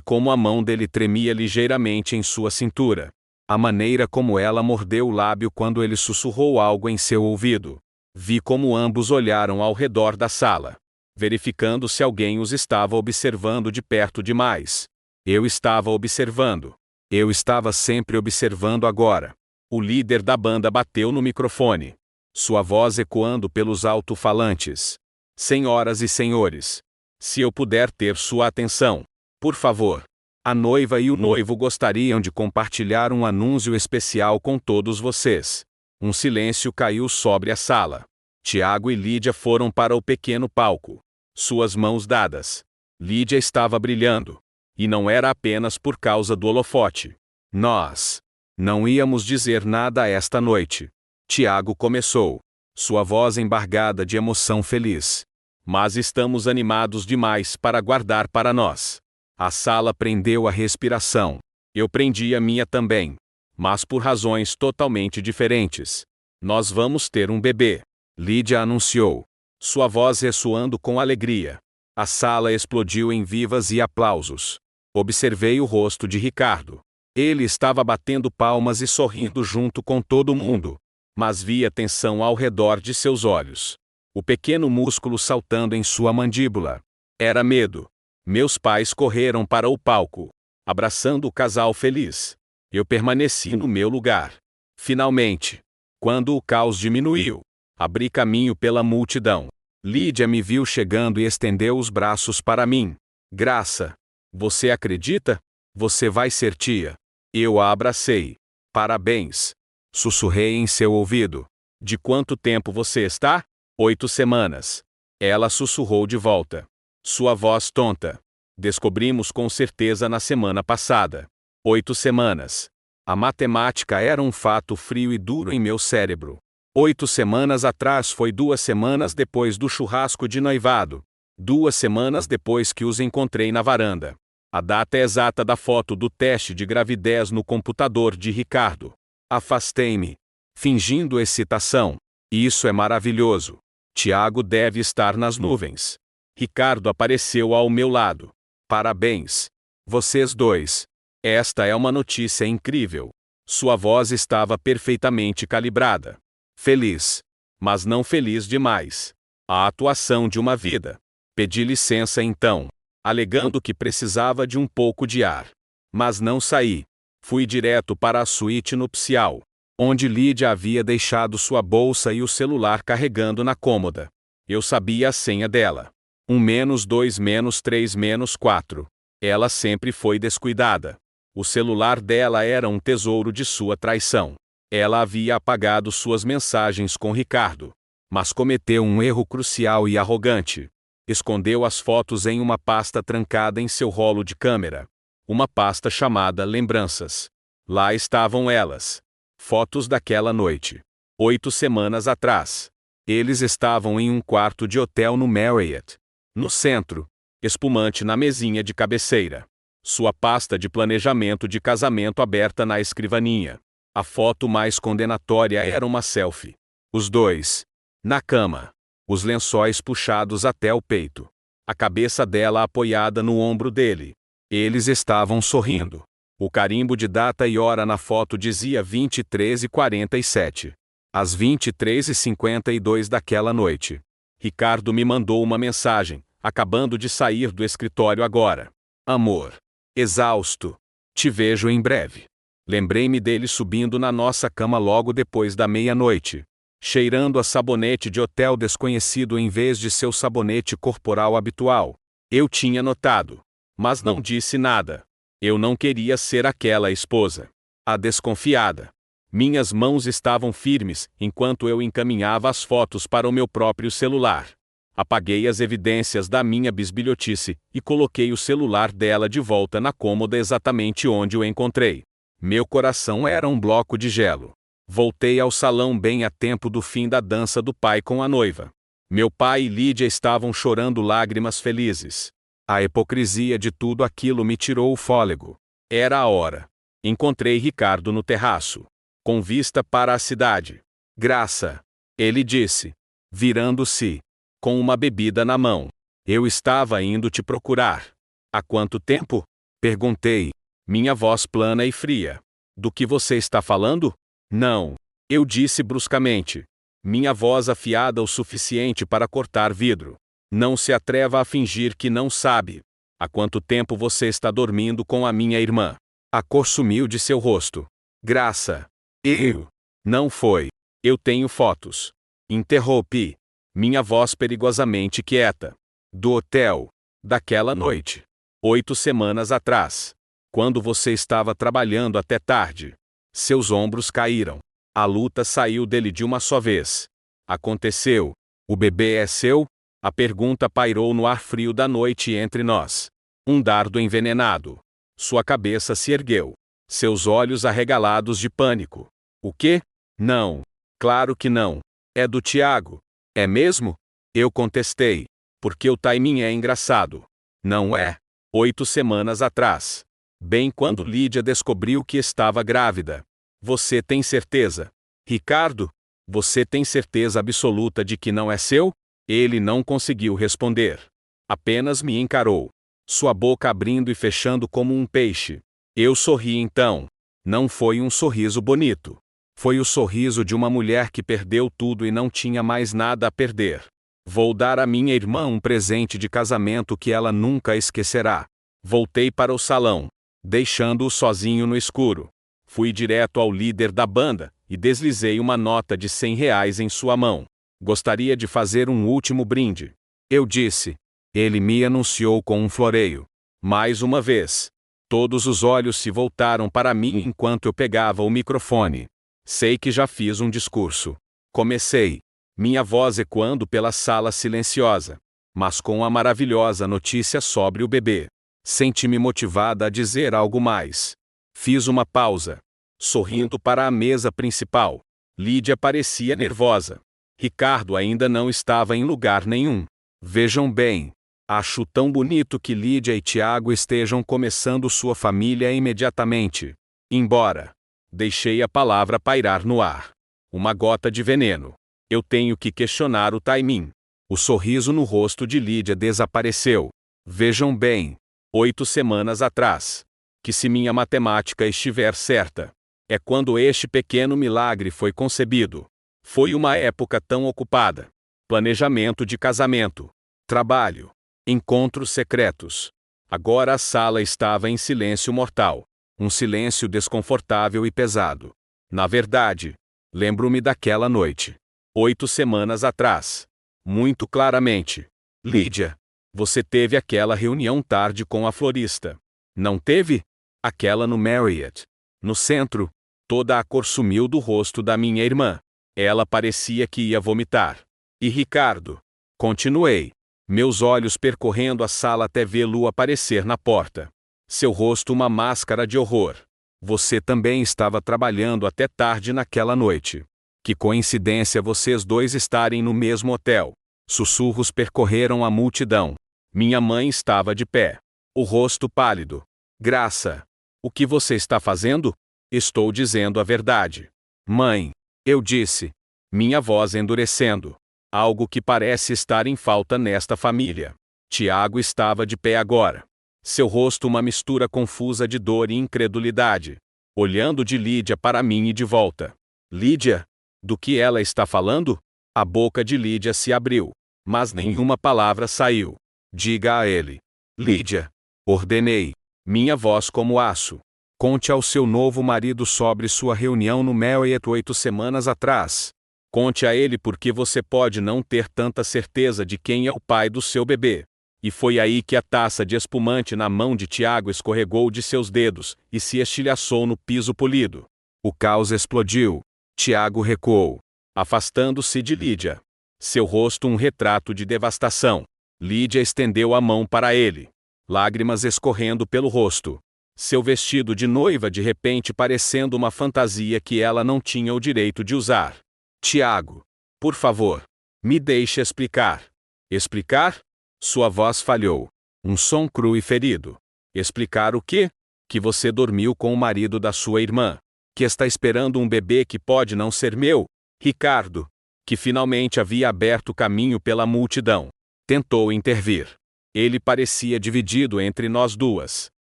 como a mão dele tremia ligeiramente em sua cintura. A maneira como ela mordeu o lábio quando ele sussurrou algo em seu ouvido. Vi como ambos olharam ao redor da sala, verificando se alguém os estava observando de perto demais. Eu estava observando. Eu estava sempre observando agora. O líder da banda bateu no microfone, sua voz ecoando pelos alto-falantes. Senhoras e senhores, se eu puder ter sua atenção, por favor. A noiva e o noivo gostariam de compartilhar um anúncio especial com todos vocês. Um silêncio caiu sobre a sala. Tiago e Lídia foram para o pequeno palco, suas mãos dadas. Lídia estava brilhando. E não era apenas por causa do holofote. Nós não íamos dizer nada esta noite. Tiago começou, sua voz embargada de emoção feliz. Mas estamos animados demais para guardar para nós. A sala prendeu a respiração. Eu prendi a minha também. Mas por razões totalmente diferentes. Nós vamos ter um bebê. Lídia anunciou, sua voz ressoando com alegria. A sala explodiu em vivas e aplausos. Observei o rosto de Ricardo. Ele estava batendo palmas e sorrindo junto com todo mundo. Mas via tensão ao redor de seus olhos. O pequeno músculo saltando em sua mandíbula. Era medo. Meus pais correram para o palco, abraçando o casal feliz. Eu permaneci no meu lugar. Finalmente, quando o caos diminuiu, abri caminho pela multidão. Lídia me viu chegando e estendeu os braços para mim. Graça, você acredita? Você vai ser tia. Eu a abracei. Parabéns. Sussurrei em seu ouvido. De quanto tempo você está? 8 semanas. Ela sussurrou de volta. Sua voz tonta. Descobrimos com certeza na semana passada. 8 semanas. A matemática era um fato frio e duro em meu cérebro. 8 semanas atrás foi 2 semanas depois do churrasco de noivado. 2 semanas depois que os encontrei na varanda. A data exata da foto do teste de gravidez no computador de Ricardo. Afastei-me, fingindo excitação. Isso é maravilhoso. Tiago deve estar nas nuvens. Ricardo apareceu ao meu lado. Parabéns. Vocês dois. Esta é uma notícia incrível. Sua voz estava perfeitamente calibrada. Feliz. Mas não feliz demais. A atuação de uma vida. Pedi licença então, alegando que precisava de um pouco de ar. Mas não saí. Fui direto para a suíte nupcial, onde Lydia havia deixado sua bolsa e o celular carregando na cômoda. Eu sabia a senha dela. 1-2-3-4. Ela sempre foi descuidada. O celular dela era um tesouro de sua traição. Ela havia apagado suas mensagens com Ricardo. Mas cometeu um erro crucial e arrogante. Escondeu as fotos em uma pasta trancada em seu rolo de câmera. Uma pasta chamada Lembranças. Lá estavam elas. Fotos daquela noite. 8 semanas atrás. Eles estavam em um quarto de hotel no Marriott. No centro. Espumante na mesinha de cabeceira. Sua pasta de planejamento de casamento aberta na escrivaninha. A foto mais condenatória era uma selfie. Os dois. Na cama. Os lençóis puxados até o peito. A cabeça dela apoiada no ombro dele. Eles estavam sorrindo. O carimbo de data e hora na foto dizia 23h47. Às 23h52 daquela noite. Ricardo me mandou uma mensagem, acabando de sair do escritório agora. Amor. Exausto. Te vejo em breve. Lembrei-me dele subindo na nossa cama logo depois da meia-noite, cheirando a sabonete de hotel desconhecido em vez de seu sabonete corporal habitual. Eu tinha notado, mas não disse nada. Eu não queria ser aquela esposa. A desconfiada. Minhas mãos estavam firmes enquanto eu encaminhava as fotos para o meu próprio celular. Apaguei as evidências da minha bisbilhotice e coloquei o celular dela de volta na cômoda exatamente onde o encontrei. Meu coração era um bloco de gelo. Voltei ao salão bem a tempo do fim da dança do pai com a noiva. Meu pai e Lydia estavam chorando lágrimas felizes. A hipocrisia de tudo aquilo me tirou o fôlego. Era a hora. Encontrei Ricardo no terraço, com vista para a cidade. Graça, ele disse, virando-se, com uma bebida na mão. Eu estava indo te procurar. Há quanto tempo? Perguntei, minha voz plana e fria. Do que você está falando? Não, eu disse bruscamente. Minha voz afiada o suficiente para cortar vidro. Não se atreva a fingir que não sabe. Há quanto tempo você está dormindo com a minha irmã? A cor sumiu de seu rosto. Graça. Eu. Não foi. Eu tenho fotos. Interrompi. Minha voz perigosamente quieta. Do hotel. Daquela noite. 8 semanas atrás. Quando você estava trabalhando até tarde. Seus ombros caíram. A luta saiu dele de uma só vez. Aconteceu. O bebê é seu? A pergunta pairou no ar frio da noite entre nós. Um dardo envenenado. Sua cabeça se ergueu. Seus olhos arregalados de pânico. O quê? Não. Claro que não. É do Tiago. É mesmo? Eu contestei. Porque o timing é engraçado. Não é? 8 semanas atrás. Bem quando Lydia descobriu que estava grávida. Você tem certeza? Ricardo? Você tem certeza absoluta de que não é seu? Ele não conseguiu responder. Apenas me encarou. Sua boca abrindo e fechando como um peixe. Eu sorri então. Não foi um sorriso bonito. Foi o sorriso de uma mulher que perdeu tudo e não tinha mais nada a perder. Vou dar à minha irmã um presente de casamento que ela nunca esquecerá. Voltei para o salão, deixando-o sozinho no escuro. Fui direto ao líder da banda e deslizei uma nota de R$ 100 em sua mão. Gostaria de fazer um último brinde. Eu disse. Ele me anunciou com um floreio. Mais uma vez. Todos os olhos se voltaram para mim enquanto eu pegava o microfone. Sei que já fiz um discurso. Comecei. Minha voz ecoando pela sala silenciosa. Mas com a maravilhosa notícia sobre o bebê. Senti-me motivada a dizer algo mais. Fiz uma pausa. Sorrindo para a mesa principal. Lydia parecia nervosa. Ricardo ainda não estava em lugar nenhum. Vejam bem. Acho tão bonito que Lydia e Tiago estejam começando sua família imediatamente. Embora. Deixei a palavra pairar no ar. Uma gota de veneno. Eu tenho que questionar o timing. O sorriso no rosto de Lydia desapareceu. Vejam bem. 8 semanas atrás. Que se minha matemática estiver certa, é quando este pequeno milagre foi concebido. Foi uma época tão ocupada. Planejamento de casamento, trabalho, encontros secretos. Agora a sala estava em silêncio mortal. Um silêncio desconfortável e pesado. Na verdade, lembro-me daquela noite. 8 semanas atrás. Muito claramente. Lídia, você teve aquela reunião tarde com a florista. Não teve? Aquela no Marriott. No centro, toda a cor sumiu do rosto da minha irmã. Ela parecia que ia vomitar. E Ricardo? Continuei. Meus olhos percorrendo a sala até vê-lo aparecer na porta. Seu rosto uma máscara de horror. Você também estava trabalhando até tarde naquela noite. Que coincidência vocês dois estarem no mesmo hotel. Sussurros percorreram a multidão. Minha mãe estava de pé. O rosto pálido. Graça. O que você está fazendo? Estou dizendo a verdade. Mãe. Eu disse. Minha voz endurecendo. Algo que parece estar em falta nesta família. Tiago estava de pé agora. Seu rosto uma mistura confusa de dor e incredulidade. Olhando de Lídia para mim e de volta. Lídia? Do que ela está falando? A boca de Lídia se abriu. Mas nenhuma palavra saiu. Diga a ele. Lídia. Ordenei. Minha voz como aço. Conte ao seu novo marido sobre sua reunião no Marriott 8 semanas atrás. Conte a ele porque você pode não ter tanta certeza de quem é o pai do seu bebê. E foi aí que a taça de espumante na mão de Tiago escorregou de seus dedos e se estilhaçou no piso polido. O caos explodiu. Tiago recuou, afastando-se de Lídia. Seu rosto um retrato de devastação. Lídia estendeu a mão para ele. Lágrimas escorrendo pelo rosto. Seu vestido de noiva de repente parecendo uma fantasia que ela não tinha o direito de usar. Tiago, por favor, me deixe explicar. Explicar? Sua voz falhou. Um som cru e ferido. Explicar o quê? Que você dormiu com o marido da sua irmã. Que está esperando um bebê que pode não ser meu. Ricardo. Que finalmente havia aberto caminho pela multidão. Tentou intervir. Ele parecia dividido entre nós duas.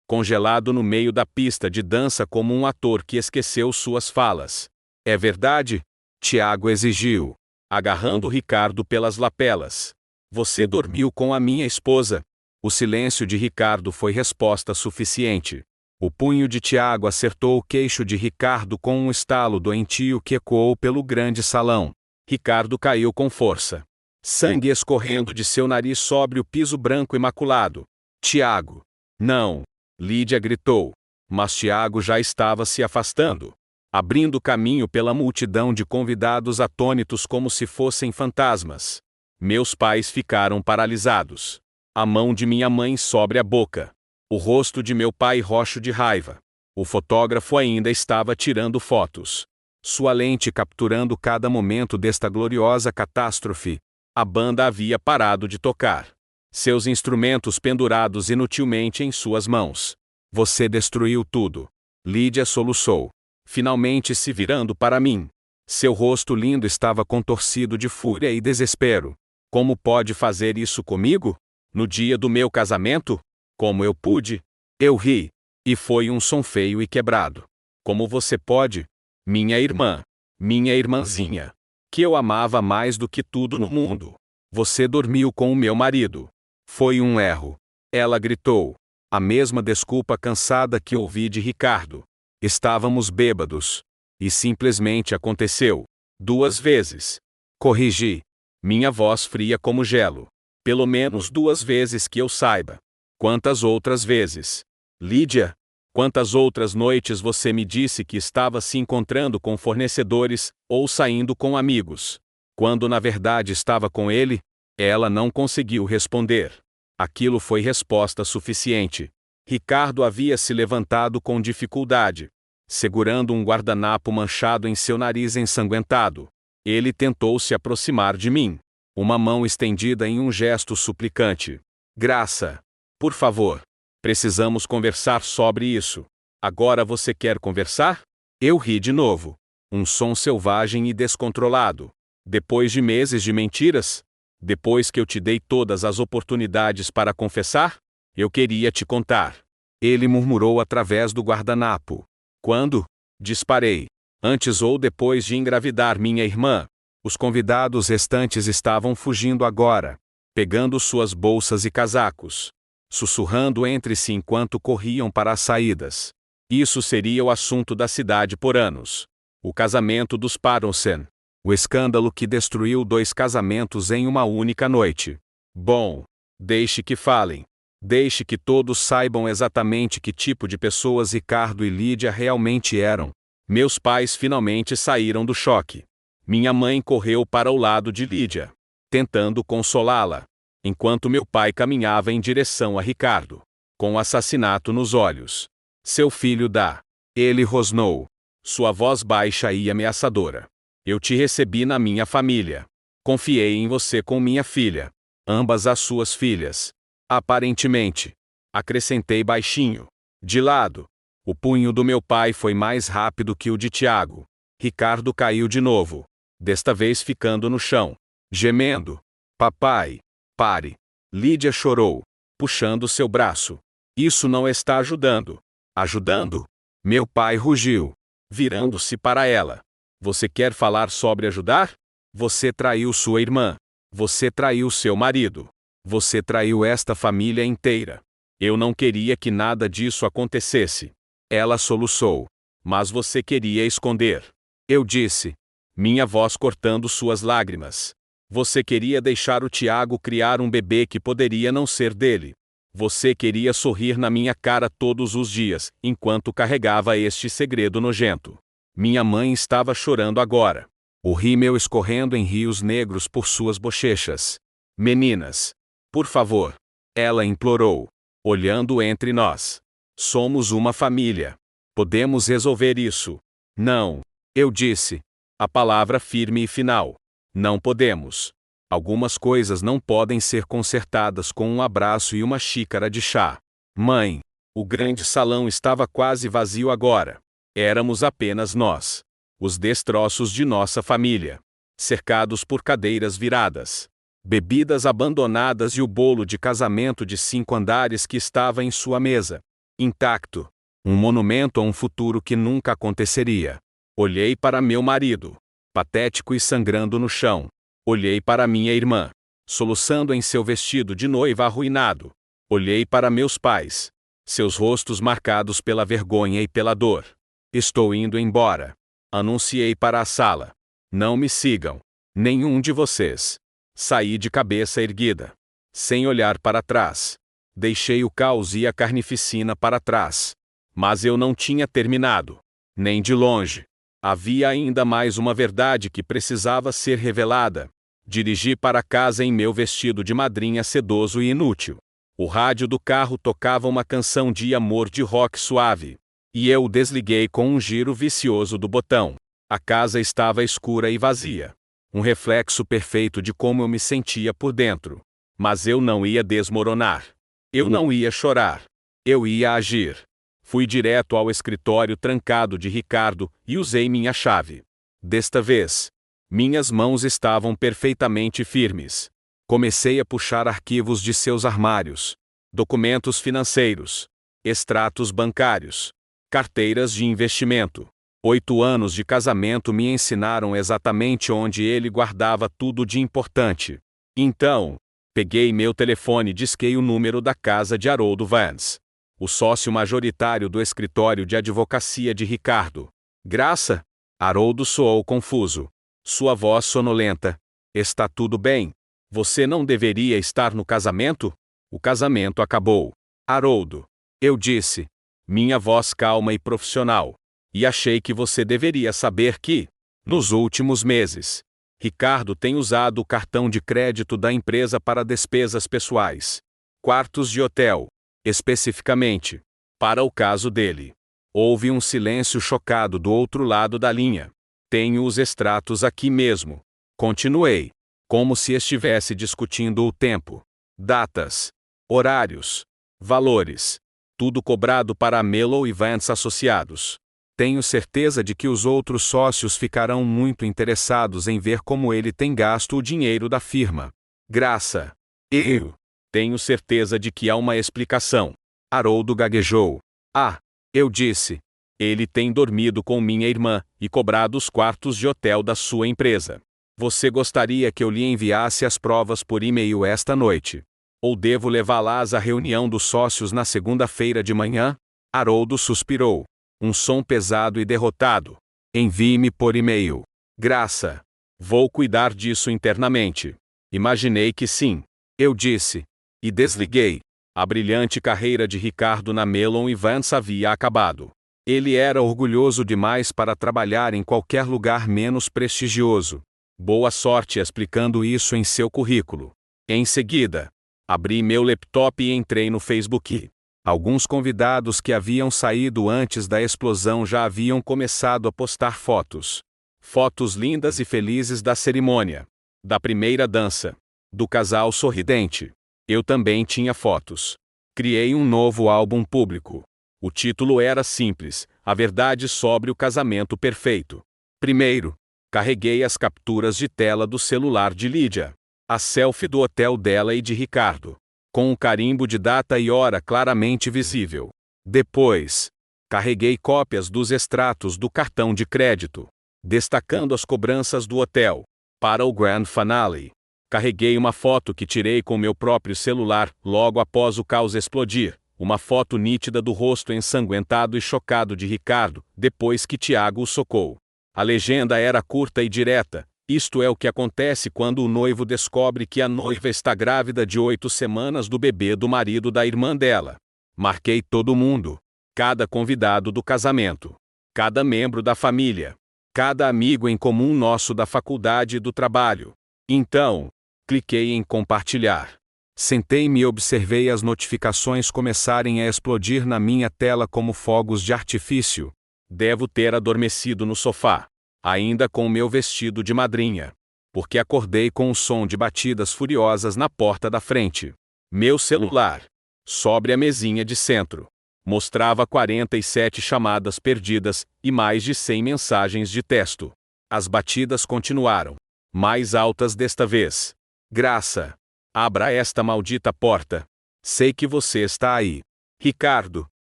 Congelado no meio da pista de dança como um ator que esqueceu suas falas. É verdade? Tiago exigiu, agarrando Ricardo pelas lapelas. Você dormiu com a minha esposa. O silêncio de Ricardo foi resposta suficiente. O punho de Tiago acertou o queixo de Ricardo com um estalo doentio que ecoou pelo grande salão. Ricardo caiu com força. Sangue escorrendo de seu nariz sobre o piso branco imaculado. Tiago. Não. Lídia gritou. Mas Tiago já estava se afastando. Abrindo caminho pela multidão de convidados atônitos como se fossem fantasmas. Meus pais ficaram paralisados. A mão de minha mãe sobre a boca. O rosto de meu pai roxo de raiva. O fotógrafo ainda estava tirando fotos. Sua lente capturando cada momento desta gloriosa catástrofe. A banda havia parado de tocar. Seus instrumentos pendurados inutilmente em suas mãos. Você destruiu tudo. Lídia soluçou. Finalmente se virando para mim. Seu rosto lindo estava contorcido de fúria e desespero. Como pode fazer isso comigo? No dia do meu casamento? Como eu pude? Eu ri. E foi um som feio e quebrado. Como você pode? Minha irmã. Minha irmãzinha. Que eu amava mais do que tudo no mundo. Você dormiu com o meu marido. Foi um erro. Ela gritou. A mesma desculpa cansada que ouvi de Ricardo. Estávamos bêbados. E simplesmente aconteceu. 2 vezes. Corrigi. Minha voz fria como gelo. Pelo menos 2 vezes que eu saiba. Quantas outras vezes? Lídia? Quantas outras noites você me disse que estava se encontrando com fornecedores, ou saindo com amigos? Quando na verdade estava com ele? Ela não conseguiu responder. Aquilo foi resposta suficiente. Ricardo havia se levantado com dificuldade, segurando um guardanapo manchado em seu nariz ensanguentado. Ele tentou se aproximar de mim. Uma mão estendida em um gesto suplicante. Graça. Por favor. Precisamos conversar sobre isso. Agora você quer conversar? Eu ri de novo. Um som selvagem e descontrolado. Depois de meses de mentiras? Depois que eu te dei todas as oportunidades para confessar? Eu queria te contar. Ele murmurou através do guardanapo. Quando? Disparei. Antes ou depois de engravidar minha irmã. Os convidados restantes estavam fugindo agora, pegando suas bolsas e casacos, sussurrando entre si enquanto corriam para as saídas. Isso seria o assunto da cidade por anos. O casamento dos Paronsen. O escândalo que destruiu 2 casamentos em uma única noite. Bom, deixe que falem. Deixe que todos saibam exatamente que tipo de pessoas Ricardo e Lídia realmente eram. Meus pais finalmente saíram do choque. Minha mãe correu para o lado de Lídia, tentando consolá-la, enquanto meu pai caminhava em direção a Ricardo, com o assassinato nos olhos. Seu filho dá. Ele rosnou. Sua voz baixa e ameaçadora. Eu te recebi na minha família. Confiei em você com minha filha. Ambas as suas filhas. Aparentemente. Acrescentei baixinho. De lado. O punho do meu pai foi mais rápido que o de Tiago. Ricardo caiu de novo. Desta vez ficando no chão. Gemendo. Papai. Pare. Lídia chorou. Puxando seu braço. Isso não está ajudando. Ajudando? Meu pai rugiu. Virando-se para ela. Você quer falar sobre ajudar? Você traiu sua irmã. Você traiu seu marido. Você traiu esta família inteira. Eu não queria que nada disso acontecesse. Ela soluçou. Mas você queria esconder. Eu disse. Minha voz cortando suas lágrimas. Você queria deixar o Tiago criar um bebê que poderia não ser dele. Você queria sorrir na minha cara todos os dias, enquanto carregava este segredo nojento. Minha mãe estava chorando agora. O rímel escorrendo em rios negros por suas bochechas. Meninas. Por favor. Ela implorou. Olhando entre nós. Somos uma família. Podemos resolver isso. Não. Eu disse. A palavra firme e final. Não podemos. Algumas coisas não podem ser consertadas com um abraço e uma xícara de chá. Mãe. O grande salão estava quase vazio agora. Éramos apenas nós. Os destroços de nossa família. Cercados por cadeiras viradas. Bebidas abandonadas e o bolo de casamento de 5 andares que estava em sua mesa. Intacto. Um monumento a um futuro que nunca aconteceria. Olhei para meu marido. Patético e sangrando no chão. Olhei para minha irmã. Soluçando em seu vestido de noiva arruinado. Olhei para meus pais. Seus rostos marcados pela vergonha e pela dor. Estou indo embora. Anunciei para a sala. Não me sigam. Nenhum de vocês. Saí de cabeça erguida. Sem olhar para trás. Deixei o caos e a carnificina para trás. Mas eu não tinha terminado. Nem de longe. Havia ainda mais uma verdade que precisava ser revelada. Dirigi para casa em meu vestido de madrinha sedoso e inútil. O rádio do carro tocava uma canção de amor de rock suave. E eu o desliguei com um giro vicioso do botão. A casa estava escura e vazia. Um reflexo perfeito de como eu me sentia por dentro. Mas eu não ia desmoronar. Eu não ia chorar. Eu ia agir. Fui direto ao escritório trancado de Ricardo e usei minha chave. Desta vez, minhas mãos estavam perfeitamente firmes. Comecei a puxar arquivos de seus armários. Documentos financeiros. Extratos bancários. Carteiras de investimento. 8 anos de casamento me ensinaram exatamente onde ele guardava tudo de importante. Então, peguei meu telefone e disquei o número da casa de Haroldo Vance, o sócio majoritário do escritório de advocacia de Ricardo. Graça? Haroldo soou confuso. Sua voz sonolenta. Está tudo bem? Você não deveria estar no casamento? O casamento acabou. Haroldo. Eu disse. Minha voz calma e profissional. E achei que você deveria saber que, nos últimos meses, Ricardo tem usado o cartão de crédito da empresa para despesas pessoais. Quartos de hotel, especificamente, para o caso dele. Houve um silêncio chocado do outro lado da linha. Tenho os extratos aqui mesmo. Continuei, como se estivesse discutindo o tempo, datas, horários, valores, tudo cobrado para a Melo e Vance Associados. Tenho certeza de que os outros sócios ficarão muito interessados em ver como ele tem gasto o dinheiro da firma. Graça. Eu. Tenho certeza de que há uma explicação. Haroldo gaguejou. Ah, eu disse. Ele tem dormido com minha irmã e cobrado os quartos de hotel da sua empresa. Você gostaria que eu lhe enviasse as provas por e-mail esta noite? Ou devo levá-las à reunião dos sócios na segunda-feira de manhã? Haroldo suspirou. Um som pesado e derrotado. Envie-me por e-mail. Graça. Vou cuidar disso internamente. Imaginei que sim. Eu disse. E desliguei. A brilhante carreira de Ricardo na Mellon e Vance havia acabado. Ele era orgulhoso demais para trabalhar em qualquer lugar menos prestigioso. Boa sorte explicando isso em seu currículo. Em seguida, abri meu laptop e entrei no Facebook. Alguns convidados que haviam saído antes da explosão já haviam começado a postar fotos. Fotos lindas e felizes da cerimônia. Da primeira dança. Do casal sorridente. Eu também tinha fotos. Criei um novo álbum público. O título era simples: A Verdade sobre o Casamento Perfeito. Primeiro, carreguei as capturas de tela do celular de Lídia. A selfie do hotel dela e de Ricardo. Com um carimbo de data e hora claramente visível. Depois, carreguei cópias dos extratos do cartão de crédito, destacando as cobranças do hotel. Para o Grand Finale, carreguei uma foto que tirei com meu próprio celular logo após o caos explodir. Uma foto nítida do rosto ensanguentado e chocado de Ricardo, depois que Tiago o socou. A legenda era curta e direta: isto é o que acontece quando o noivo descobre que a noiva está grávida de 8 semanas do bebê do marido da irmã dela. Marquei todo mundo. Cada convidado do casamento. Cada membro da família. Cada amigo em comum nosso da faculdade e do trabalho. Então, cliquei em compartilhar. Sentei-me e observei as notificações começarem a explodir na minha tela como fogos de artifício. Devo ter adormecido no sofá, ainda com meu vestido de madrinha, porque acordei com o som de batidas furiosas na porta da frente. Meu celular, sobre a mesinha de centro, mostrava 47 chamadas perdidas e mais de 100 mensagens de texto. As batidas continuaram, mais altas desta vez. Graça. Abra esta maldita porta. Sei que você está aí. Ricardo.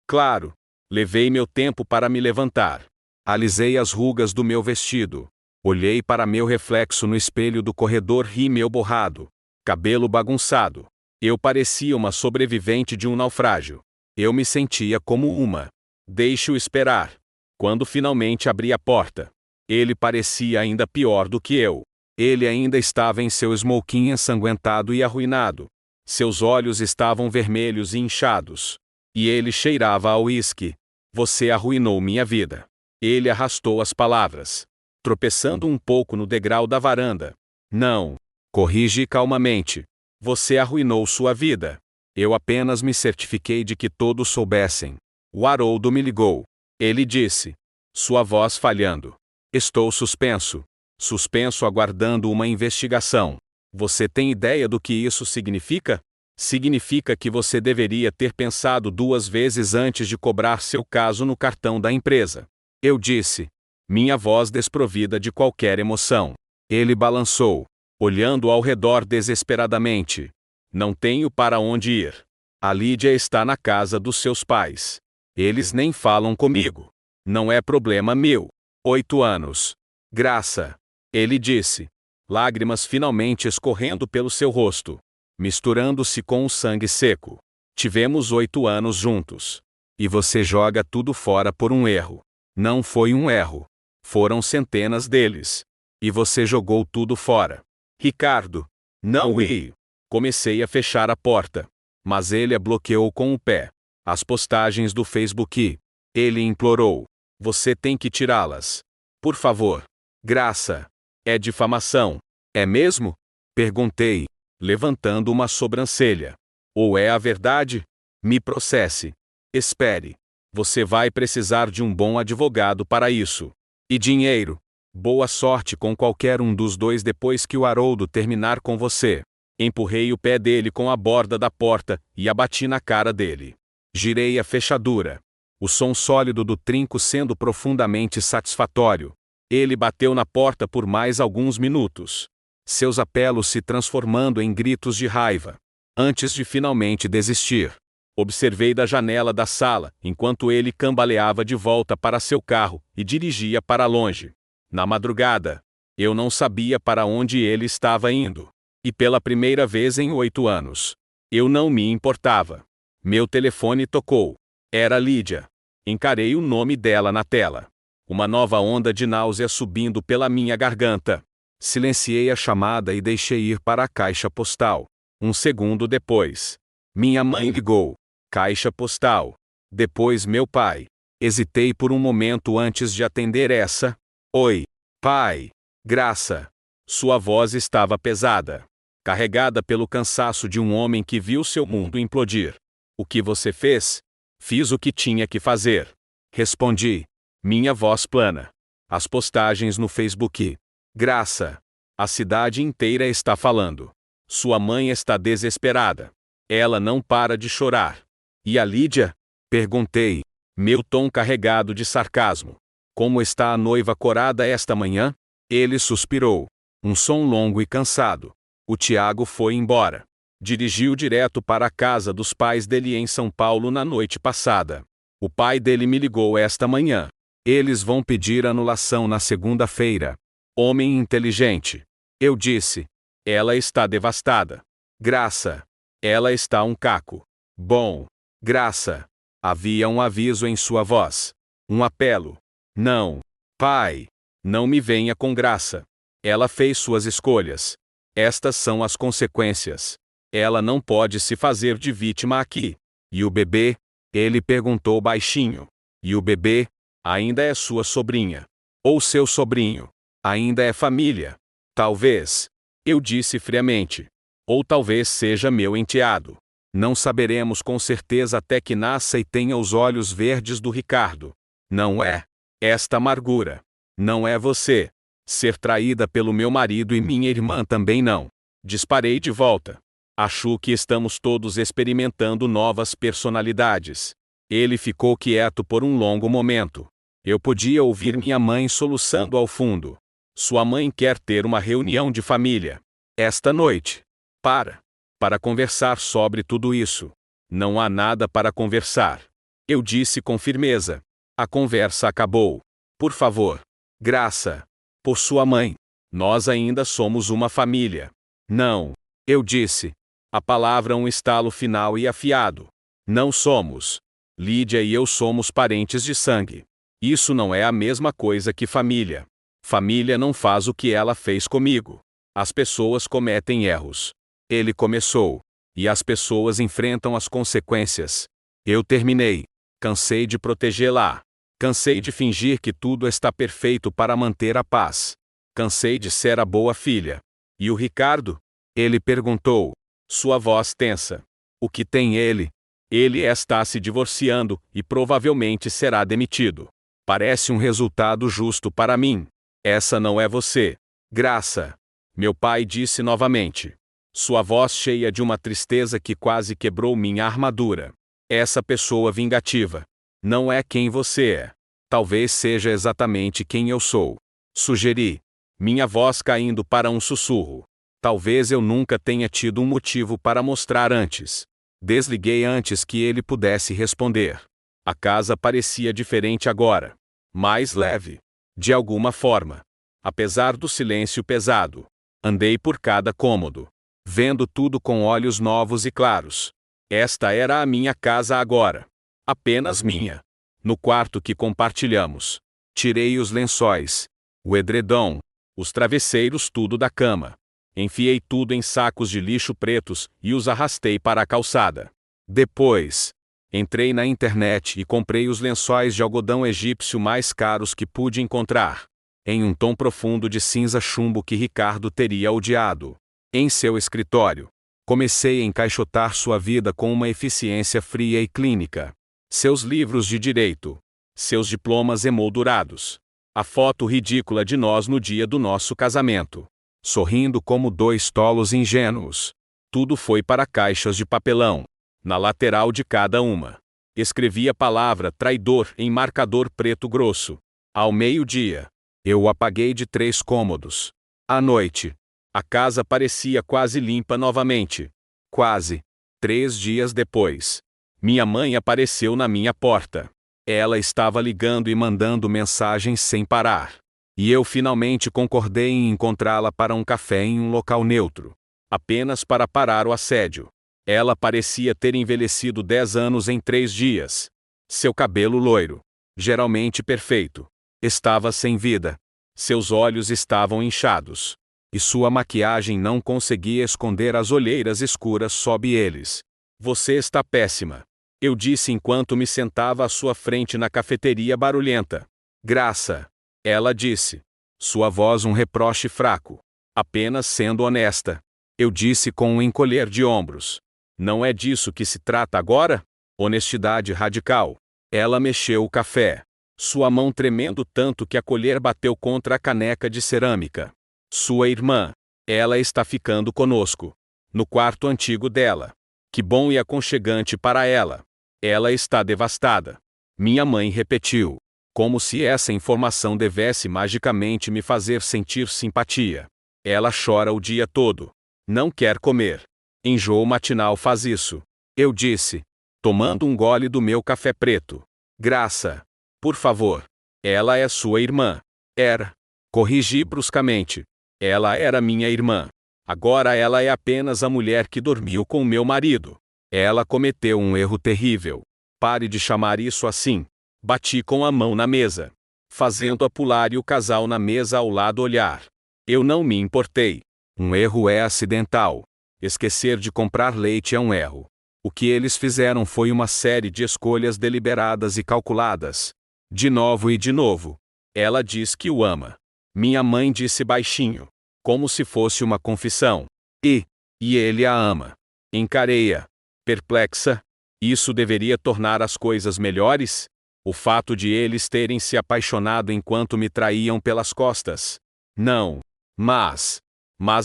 Claro. Levei meu tempo para me levantar. Alisei as rugas do meu vestido. Olhei para meu reflexo no espelho do corredor rímel borrado. Cabelo bagunçado. Eu parecia uma sobrevivente de um naufrágio. Eu me sentia como uma. Deixe-o esperar. Quando finalmente abri a porta, ele parecia ainda pior do que eu. Ele ainda estava em seu smoking ensanguentado e arruinado. Seus olhos estavam vermelhos e inchados. E ele cheirava a uísque. Você arruinou minha vida. Ele arrastou as palavras, tropeçando um pouco no degrau da varanda. Não. Corrigi calmamente. Você arruinou sua vida. Eu apenas me certifiquei de que todos soubessem. O Haroldo me ligou. Ele disse. Sua voz falhando. Estou suspenso. Suspenso aguardando uma investigação. Você tem ideia do que isso significa? Significa que você deveria ter pensado 2 vezes antes de cobrar seu caso no cartão da empresa. Eu disse. Minha voz desprovida de qualquer emoção. Ele balançou, olhando ao redor desesperadamente. Não tenho para onde ir. A Lídia está na casa dos seus pais. Eles nem falam comigo. Não é problema meu. 8 anos. Graça. Ele disse. Lágrimas finalmente escorrendo pelo seu rosto, misturando-se com o sangue seco. Tivemos 8 anos juntos. E você joga tudo fora por um erro. Não foi um erro. Foram centenas deles. E você jogou tudo fora. Ricardo. Não e... Comecei a fechar a porta. Mas ele a bloqueou com o pé. As postagens do Facebook. Ele implorou. Você tem que tirá-las. Por favor. Graça. É difamação. É mesmo? Perguntei, levantando uma sobrancelha. Ou é a verdade? Me processe. Espere. Você vai precisar de um bom advogado para isso. E dinheiro. Boa sorte com qualquer um dos dois depois que o Haroldo terminar com você. Empurrei o pé dele com a borda da porta e a bati na cara dele. Girei a fechadura. O som sólido do trinco sendo profundamente satisfatório. Ele bateu na porta por mais alguns minutos. Seus apelos se transformando em gritos de raiva. Antes de finalmente desistir, observei da janela da sala, enquanto ele cambaleava de volta para seu carro e dirigia para longe. Na madrugada, eu não sabia para onde ele estava indo. E pela primeira vez em 8 anos, eu não me importava. Meu telefone tocou. Era Lídia. Encarei o nome dela na tela. Uma nova onda de náusea subindo pela minha garganta. Silenciei a chamada e deixei ir para a caixa postal. Um segundo depois, minha mãe ligou. Caixa postal. Depois meu pai. Hesitei por um momento antes de atender essa. Oi, pai. Graça. Sua voz estava pesada, carregada pelo cansaço de um homem que viu seu mundo implodir. O que você fez? Fiz o que tinha que fazer. Respondi. Minha voz plana. As postagens no Facebook. Graça. A cidade inteira está falando. Sua mãe está desesperada. Ela não para de chorar. E a Lídia? Perguntei, meu tom carregado de sarcasmo. Como está a noiva corada esta manhã? Ele suspirou. Um som longo e cansado. O Tiago foi embora. Dirigiu direto para a casa dos pais dele em São Paulo na noite passada. O pai dele me ligou esta manhã. Eles vão pedir anulação na segunda-feira. Homem inteligente. Eu disse. Ela está devastada. Graça. Ela está um caco. Bom. Graça. Havia um aviso em sua voz. Um apelo. Não. Pai. Não me venha com graça. Ela fez suas escolhas. Estas são as consequências. Ela não pode se fazer de vítima aqui. E o bebê? Ele perguntou baixinho. E o bebê? Ainda é sua sobrinha. Ou seu sobrinho. Ainda é família. Talvez. Eu disse friamente. Ou talvez seja meu enteado. Não saberemos com certeza até que nasça e tenha os olhos verdes do Ricardo. Não é. Esta amargura. Não é você. Ser traída pelo meu marido e minha irmã também não. Disparei de volta. Acho que estamos todos experimentando novas personalidades. Ele ficou quieto por um longo momento. Eu podia ouvir minha mãe soluçando ao fundo. Sua mãe quer ter uma reunião de família. Esta noite. Para conversar sobre tudo isso. Não há nada para conversar. Eu disse com firmeza. A conversa acabou. Por favor. Graça. Por sua mãe. Nós ainda somos uma família. Não. Eu disse. A palavra um estalo final e afiado. Não somos. Lídia e eu somos parentes de sangue. Isso não é a mesma coisa que família. Família não faz o que ela fez comigo. As pessoas cometem erros. Ele começou. E as pessoas enfrentam as consequências. Eu terminei. Cansei de protegê-la. Cansei de fingir que tudo está perfeito para manter a paz. Cansei de ser a boa filha. E o Ricardo? Ele perguntou. Sua voz tensa. O que tem ele? Ele está se divorciando e provavelmente será demitido. Parece um resultado justo para mim. Essa não é você. Graça. Meu pai disse novamente. Sua voz cheia de uma tristeza que quase quebrou minha armadura. Essa pessoa vingativa. Não é quem você é. Talvez seja exatamente quem eu sou. Sugeri. Minha voz caindo para um sussurro. Talvez eu nunca tenha tido um motivo para mostrar antes. Desliguei antes que ele pudesse responder. A casa parecia diferente agora. Mais leve. De alguma forma. Apesar do silêncio pesado. Andei por cada cômodo. Vendo tudo com olhos novos e claros. Esta era a minha casa agora. Apenas minha. No quarto que compartilhamos. Tirei os lençóis. O edredom. Os travesseiros, tudo da cama. Enfiei tudo em sacos de lixo pretos e os arrastei para a calçada. Depois, entrei na internet e comprei os lençóis de algodão egípcio mais caros que pude encontrar. Em um tom profundo de cinza chumbo que Ricardo teria odiado. Em seu escritório. Comecei a encaixotar sua vida com uma eficiência fria e clínica. Seus livros de direito. Seus diplomas emoldurados. A foto ridícula de nós no dia do nosso casamento. Sorrindo como dois tolos ingênuos. Tudo foi para caixas de papelão. Na lateral de cada uma. Escrevi a palavra traidor em marcador preto grosso. Ao meio-dia. Eu o apaguei de 3 cômodos. À noite. A casa parecia quase limpa novamente. Quase 3 dias depois, minha mãe apareceu na minha porta. Ela estava ligando e mandando mensagens sem parar. E eu finalmente concordei em encontrá-la para um café em um local neutro, apenas para parar o assédio. Ela parecia ter envelhecido 10 anos em 3 dias. Seu cabelo loiro, geralmente perfeito, estava sem vida. Seus olhos estavam inchados. E sua maquiagem não conseguia esconder as olheiras escuras sob eles. Você está péssima, eu disse enquanto me sentava à sua frente na cafeteria barulhenta. Graça, ela disse. Sua voz um reproche fraco. Apenas sendo honesta. Eu disse com um encolher de ombros. Não é disso que se trata agora? Honestidade radical. Ela mexeu o café. Sua mão tremendo tanto que a colher bateu contra a caneca de cerâmica. Sua irmã. Ela está ficando conosco. No quarto antigo dela. Que bom e aconchegante para ela. Ela está devastada. Minha mãe repetiu. Como se essa informação devesse magicamente me fazer sentir simpatia. Ela chora o dia todo. Não quer comer. Enjoo matinal faz isso. Eu disse, tomando um gole do meu café preto. Graça. Por favor. Ela é sua irmã. Era. Corrigi bruscamente. Ela era minha irmã. Agora ela é apenas a mulher que dormiu com meu marido. Ela cometeu um erro terrível. Pare de chamar isso assim. Bati com a mão na mesa, fazendo-a pular e o casal na mesa ao lado olhar. Eu não me importei. Um erro é acidental. Esquecer de comprar leite é um erro. O que eles fizeram foi uma série de escolhas deliberadas e calculadas. De novo e de novo. Ela diz que o ama. Minha mãe disse baixinho, como se fosse uma confissão. E ele a ama. Encarei-a, perplexa. Isso deveria tornar as coisas melhores? O fato de eles terem se apaixonado enquanto me traíam pelas costas? Não. Mas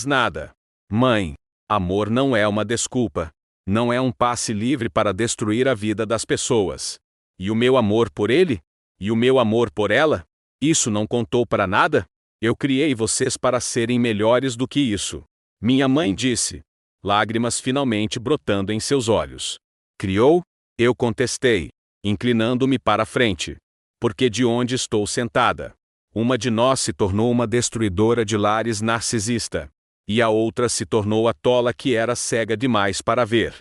nada. Mãe, amor não é uma desculpa. Não é um passe livre para destruir a vida das pessoas. E o meu amor por ele? E o meu amor por ela? Isso não contou para nada? Eu criei vocês para serem melhores do que isso. Minha mãe disse. Lágrimas finalmente brotando em seus olhos. Criou? Eu contestei, inclinando-me para a frente. Porque de onde estou sentada, uma de nós se tornou uma destruidora de lares narcisista. E a outra se tornou a tola que era cega demais para ver.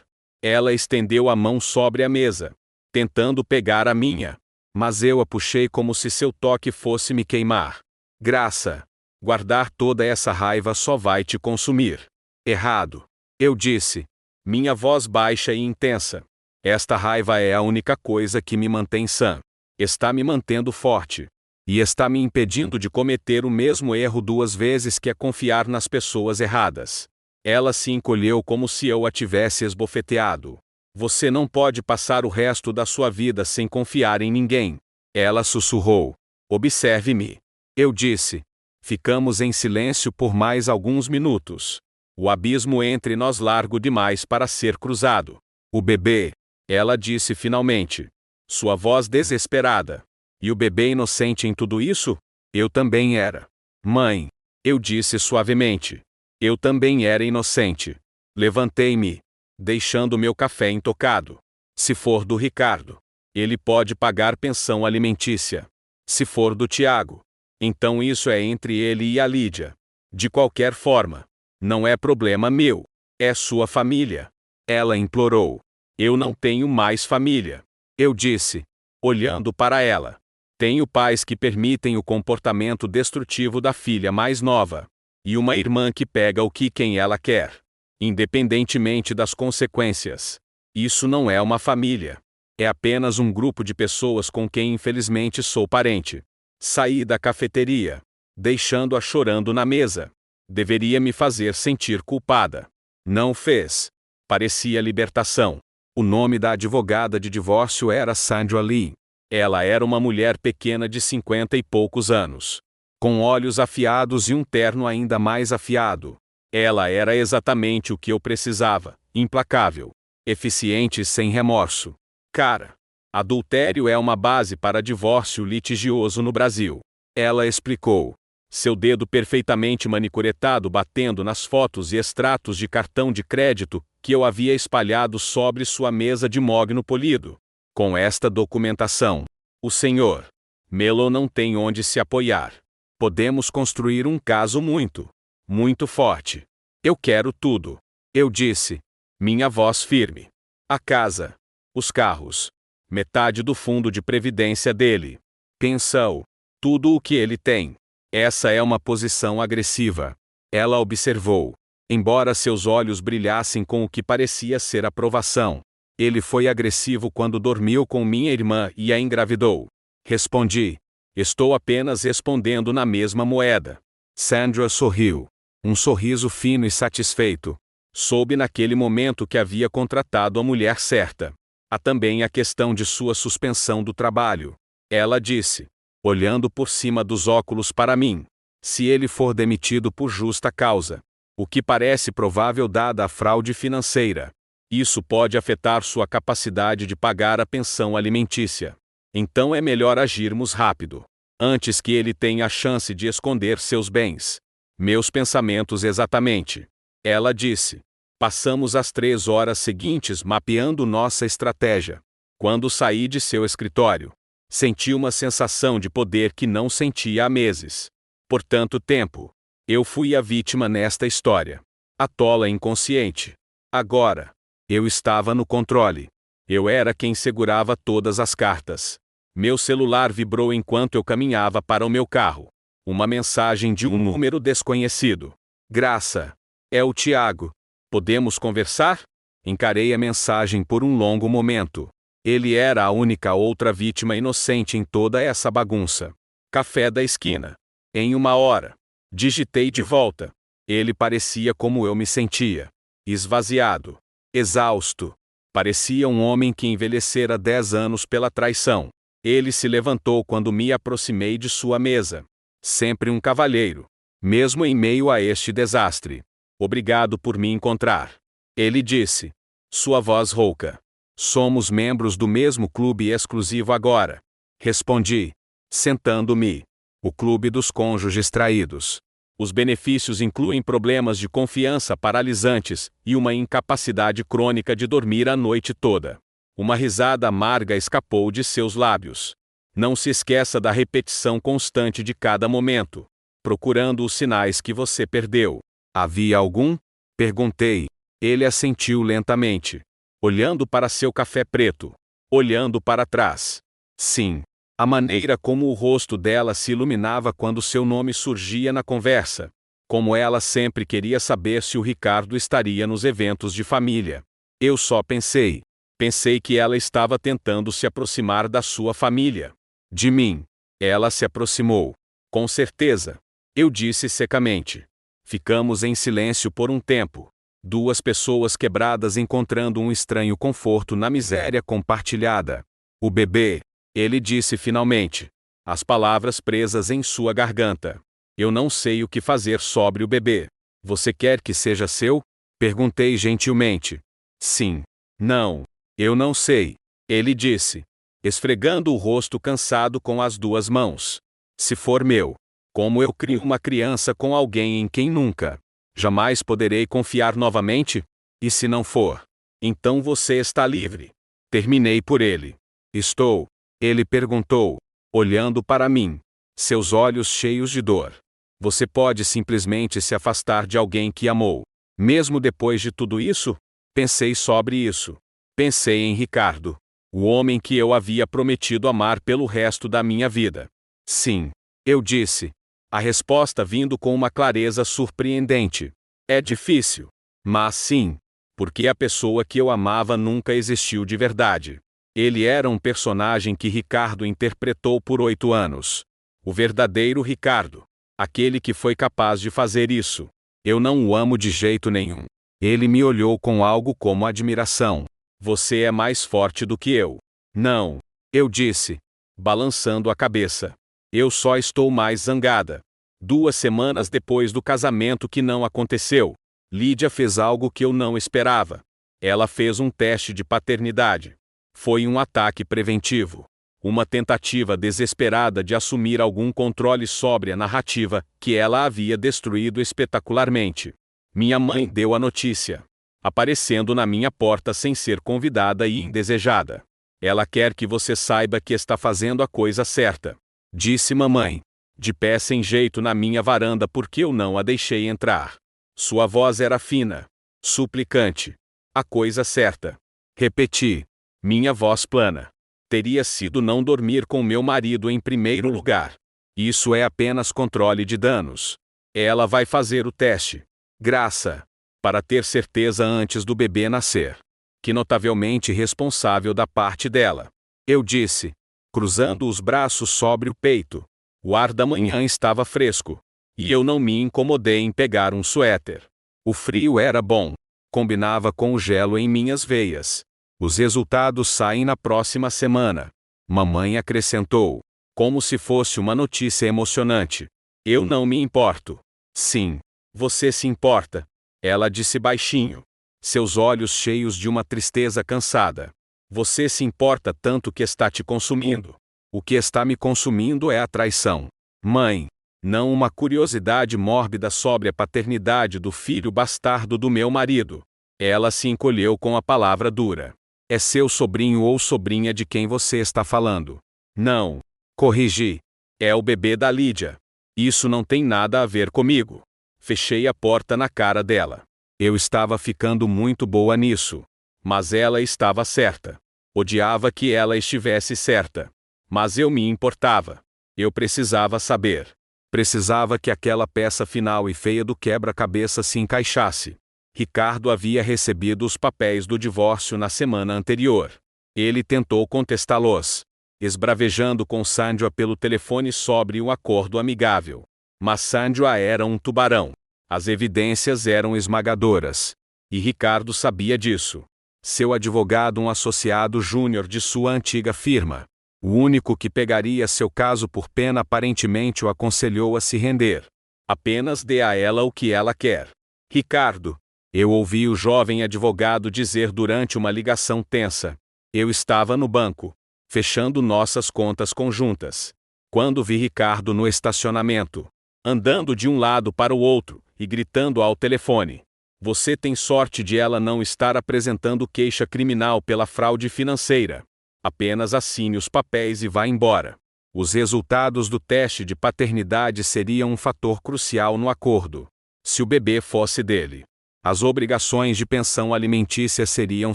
Ela estendeu a mão sobre a mesa, tentando pegar a minha. Mas eu a puxei como se seu toque fosse me queimar. Graça, guardar toda essa raiva só vai te consumir. Errado. Eu disse. Minha voz baixa e intensa. Esta raiva é a única coisa que me mantém sã. Está me mantendo forte. E está me impedindo de cometer o mesmo erro 2 vezes, que é confiar nas pessoas erradas. Ela se encolheu como se eu a tivesse esbofeteado. Você não pode passar o resto da sua vida sem confiar em ninguém. Ela sussurrou. Observe-me. Eu disse. Ficamos em silêncio por mais alguns minutos. O abismo entre nós largo demais para ser cruzado. O bebê. Ela disse finalmente. Sua voz desesperada. E o bebê inocente em tudo isso? Eu também era. Mãe. Eu disse suavemente. Eu também era inocente. Levantei-me, deixando meu café intocado. Se for do Ricardo, ele pode pagar pensão alimentícia. Se for do Tiago, então isso é entre ele e a Lídia. De qualquer forma, não é problema meu. É sua família. Ela implorou. Eu não tenho mais família. Eu disse, olhando para ela. Tenho pais que permitem o comportamento destrutivo da filha mais nova. E uma irmã que pega o que quem ela quer, independentemente das consequências. Isso não é uma família. É apenas um grupo de pessoas com quem infelizmente sou parente. Saí da cafeteria, deixando-a chorando na mesa. Deveria me fazer sentir culpada. Não fez. Parecia libertação. O nome da advogada de divórcio era Sandra Lee. Ela era uma mulher pequena de 50 e poucos anos, com olhos afiados e um terno ainda mais afiado. Ela era exatamente o que eu precisava, implacável, eficiente e sem remorso. Cara, adultério é uma base para divórcio litigioso no Brasil. Ela explicou. Seu dedo perfeitamente manicuretado batendo nas fotos e extratos de cartão de crédito, que eu havia espalhado sobre sua mesa de mogno polido. Com esta documentação, o Sr. Melo não tem onde se apoiar. Podemos construir um caso muito forte. Eu quero tudo. Eu disse. Minha voz firme. A casa. Os carros. Metade do fundo de previdência dele. Pensou. Tudo o que ele tem. Essa é uma posição agressiva. Ela observou. Embora seus olhos brilhassem com o que parecia ser aprovação, ele foi agressivo quando dormiu com minha irmã e a engravidou. Respondi. Estou apenas respondendo na mesma moeda. Sandra sorriu. Um sorriso fino e satisfeito. Soube naquele momento que havia contratado a mulher certa. Há também a questão de sua suspensão do trabalho. Ela disse, olhando por cima dos óculos para mim. Se ele for demitido por justa causa, o que parece provável dada a fraude financeira, isso pode afetar sua capacidade de pagar a pensão alimentícia. Então é melhor agirmos rápido, antes que ele tenha a chance de esconder seus bens. Meus pensamentos exatamente. Ela disse. Passamos as 3 horas seguintes mapeando nossa estratégia. Quando saí de seu escritório, senti uma sensação de poder que não sentia há meses. Por tanto tempo, eu fui a vítima nesta história. A tola inconsciente. Agora, eu estava no controle. Eu era quem segurava todas as cartas. Meu celular vibrou enquanto eu caminhava para o meu carro. Uma mensagem de um número desconhecido. Graça. É o Tiago. Podemos conversar? Encarei a mensagem por um longo momento. Ele era a única outra vítima inocente em toda essa bagunça. Café da esquina. Em 1 hora. Digitei de volta. Ele parecia como eu me sentia. Esvaziado. Exausto. Parecia um homem que envelhecera 10 anos pela traição. Ele se levantou quando me aproximei de sua mesa. Sempre um cavalheiro. Mesmo em meio a este desastre. Obrigado por me encontrar. Ele disse. Sua voz rouca. Somos membros do mesmo clube exclusivo agora. Respondi. Sentando-me. O clube dos cônjuges traídos. Os benefícios incluem problemas de confiança paralisantes e uma incapacidade crônica de dormir a noite toda. Uma risada amarga escapou de seus lábios. Não se esqueça da repetição constante de cada momento, procurando os sinais que você perdeu. Havia algum? Perguntei. Ele assentiu lentamente, olhando para seu café preto, olhando para trás. Sim. A maneira como o rosto dela se iluminava quando seu nome surgia na conversa. Como ela sempre queria saber se o Ricardo estaria nos eventos de família. Eu só pensei. Pensei que ela estava tentando se aproximar da sua família. De mim. Ela se aproximou. Com certeza. Eu disse secamente. Ficamos em silêncio por um tempo. 2 pessoas quebradas encontrando um estranho conforto na miséria compartilhada. O bebê. Ele disse finalmente. As palavras presas em sua garganta. Eu não sei o que fazer sobre o bebê. Você quer que seja seu? Perguntei gentilmente. Sim. Não. Eu não sei. Ele disse. Esfregando o rosto cansado com as 2 mãos. Se for meu. Como eu crio uma criança com alguém em quem nunca, jamais poderei confiar novamente? E se não for? Então você está livre. Terminei por ele. Estou? Ele perguntou, olhando para mim. Seus olhos cheios de dor. Você pode simplesmente se afastar de alguém que amou. Mesmo depois de tudo isso? Pensei sobre isso. Pensei em Ricardo. O homem que eu havia prometido amar pelo resto da minha vida. Sim. Eu disse. A resposta vindo com uma clareza surpreendente. É difícil. Mas sim. Porque a pessoa que eu amava nunca existiu de verdade. Ele era um personagem que Ricardo interpretou por 8 anos. O verdadeiro Ricardo. Aquele que foi capaz de fazer isso. Eu não o amo de jeito nenhum. Ele me olhou com algo como admiração. Você é mais forte do que eu. Não. Eu disse, balançando a cabeça. Eu só estou mais zangada. 2 semanas depois do casamento que não aconteceu, Lídia fez algo que eu não esperava. Ela fez um teste de paternidade. Foi um ataque preventivo. Uma tentativa desesperada de assumir algum controle sobre a narrativa que ela havia destruído espetacularmente. Minha mãe deu a notícia. aparecendo na minha porta sem ser convidada e indesejada. Ela quer que você saiba que está fazendo a coisa certa, disse mamãe, de pé sem jeito na minha varanda porque eu não a deixei entrar. Sua voz era fina, suplicante. A coisa certa. Repeti. Minha voz plana. Teria sido não dormir com meu marido em primeiro lugar. Isso é apenas controle de danos. Ela vai fazer o teste. Graça. Para ter certeza antes do bebê nascer. Que notavelmente responsável da parte dela. Eu disse, cruzando os braços sobre o peito. O ar da manhã estava fresco. E eu não me incomodei em pegar um suéter. O frio era bom. Combinava com o gelo em minhas veias. Os resultados saem na próxima semana. Mamãe acrescentou, como se fosse uma notícia emocionante. Eu não me importo. Sim, você se importa. Ela disse baixinho. Seus olhos cheios de uma tristeza cansada. Você se importa tanto que está te consumindo. O que está me consumindo é a traição. Mãe, não uma curiosidade mórbida sobre a paternidade do filho bastardo do meu marido. Ela se encolheu com a palavra dura. É seu sobrinho ou sobrinha de quem você está falando. Não. Corrigi. É o bebê da Lídia. Isso não tem nada a ver comigo. Fechei a porta na cara dela. Eu estava ficando muito boa nisso. Mas ela estava certa. Odiava que ela estivesse certa. Mas eu me importava. Eu precisava saber. Precisava que aquela peça final e feia do quebra-cabeça se encaixasse. Ricardo havia recebido os papéis do divórcio na semana anterior. Ele tentou contestá-los, esbravejando com Sandra pelo telefone sobre um acordo amigável. Mas Sandra era um tubarão. As evidências eram esmagadoras. E Ricardo sabia disso. Seu advogado, um associado júnior de sua antiga firma, o único que pegaria seu caso por pena, aparentemente o aconselhou a se render. Apenas dê a ela o que ela quer. Ricardo, eu ouvi o jovem advogado dizer durante uma ligação tensa. Eu estava no banco, fechando nossas contas conjuntas, quando vi Ricardo no estacionamento, andando de um lado para o outro e gritando ao telefone. Você tem sorte de ela não estar apresentando queixa criminal pela fraude financeira. Apenas assine os papéis e vá embora. Os resultados do teste de paternidade seriam um fator crucial no acordo. Se o bebê fosse dele, as obrigações de pensão alimentícia seriam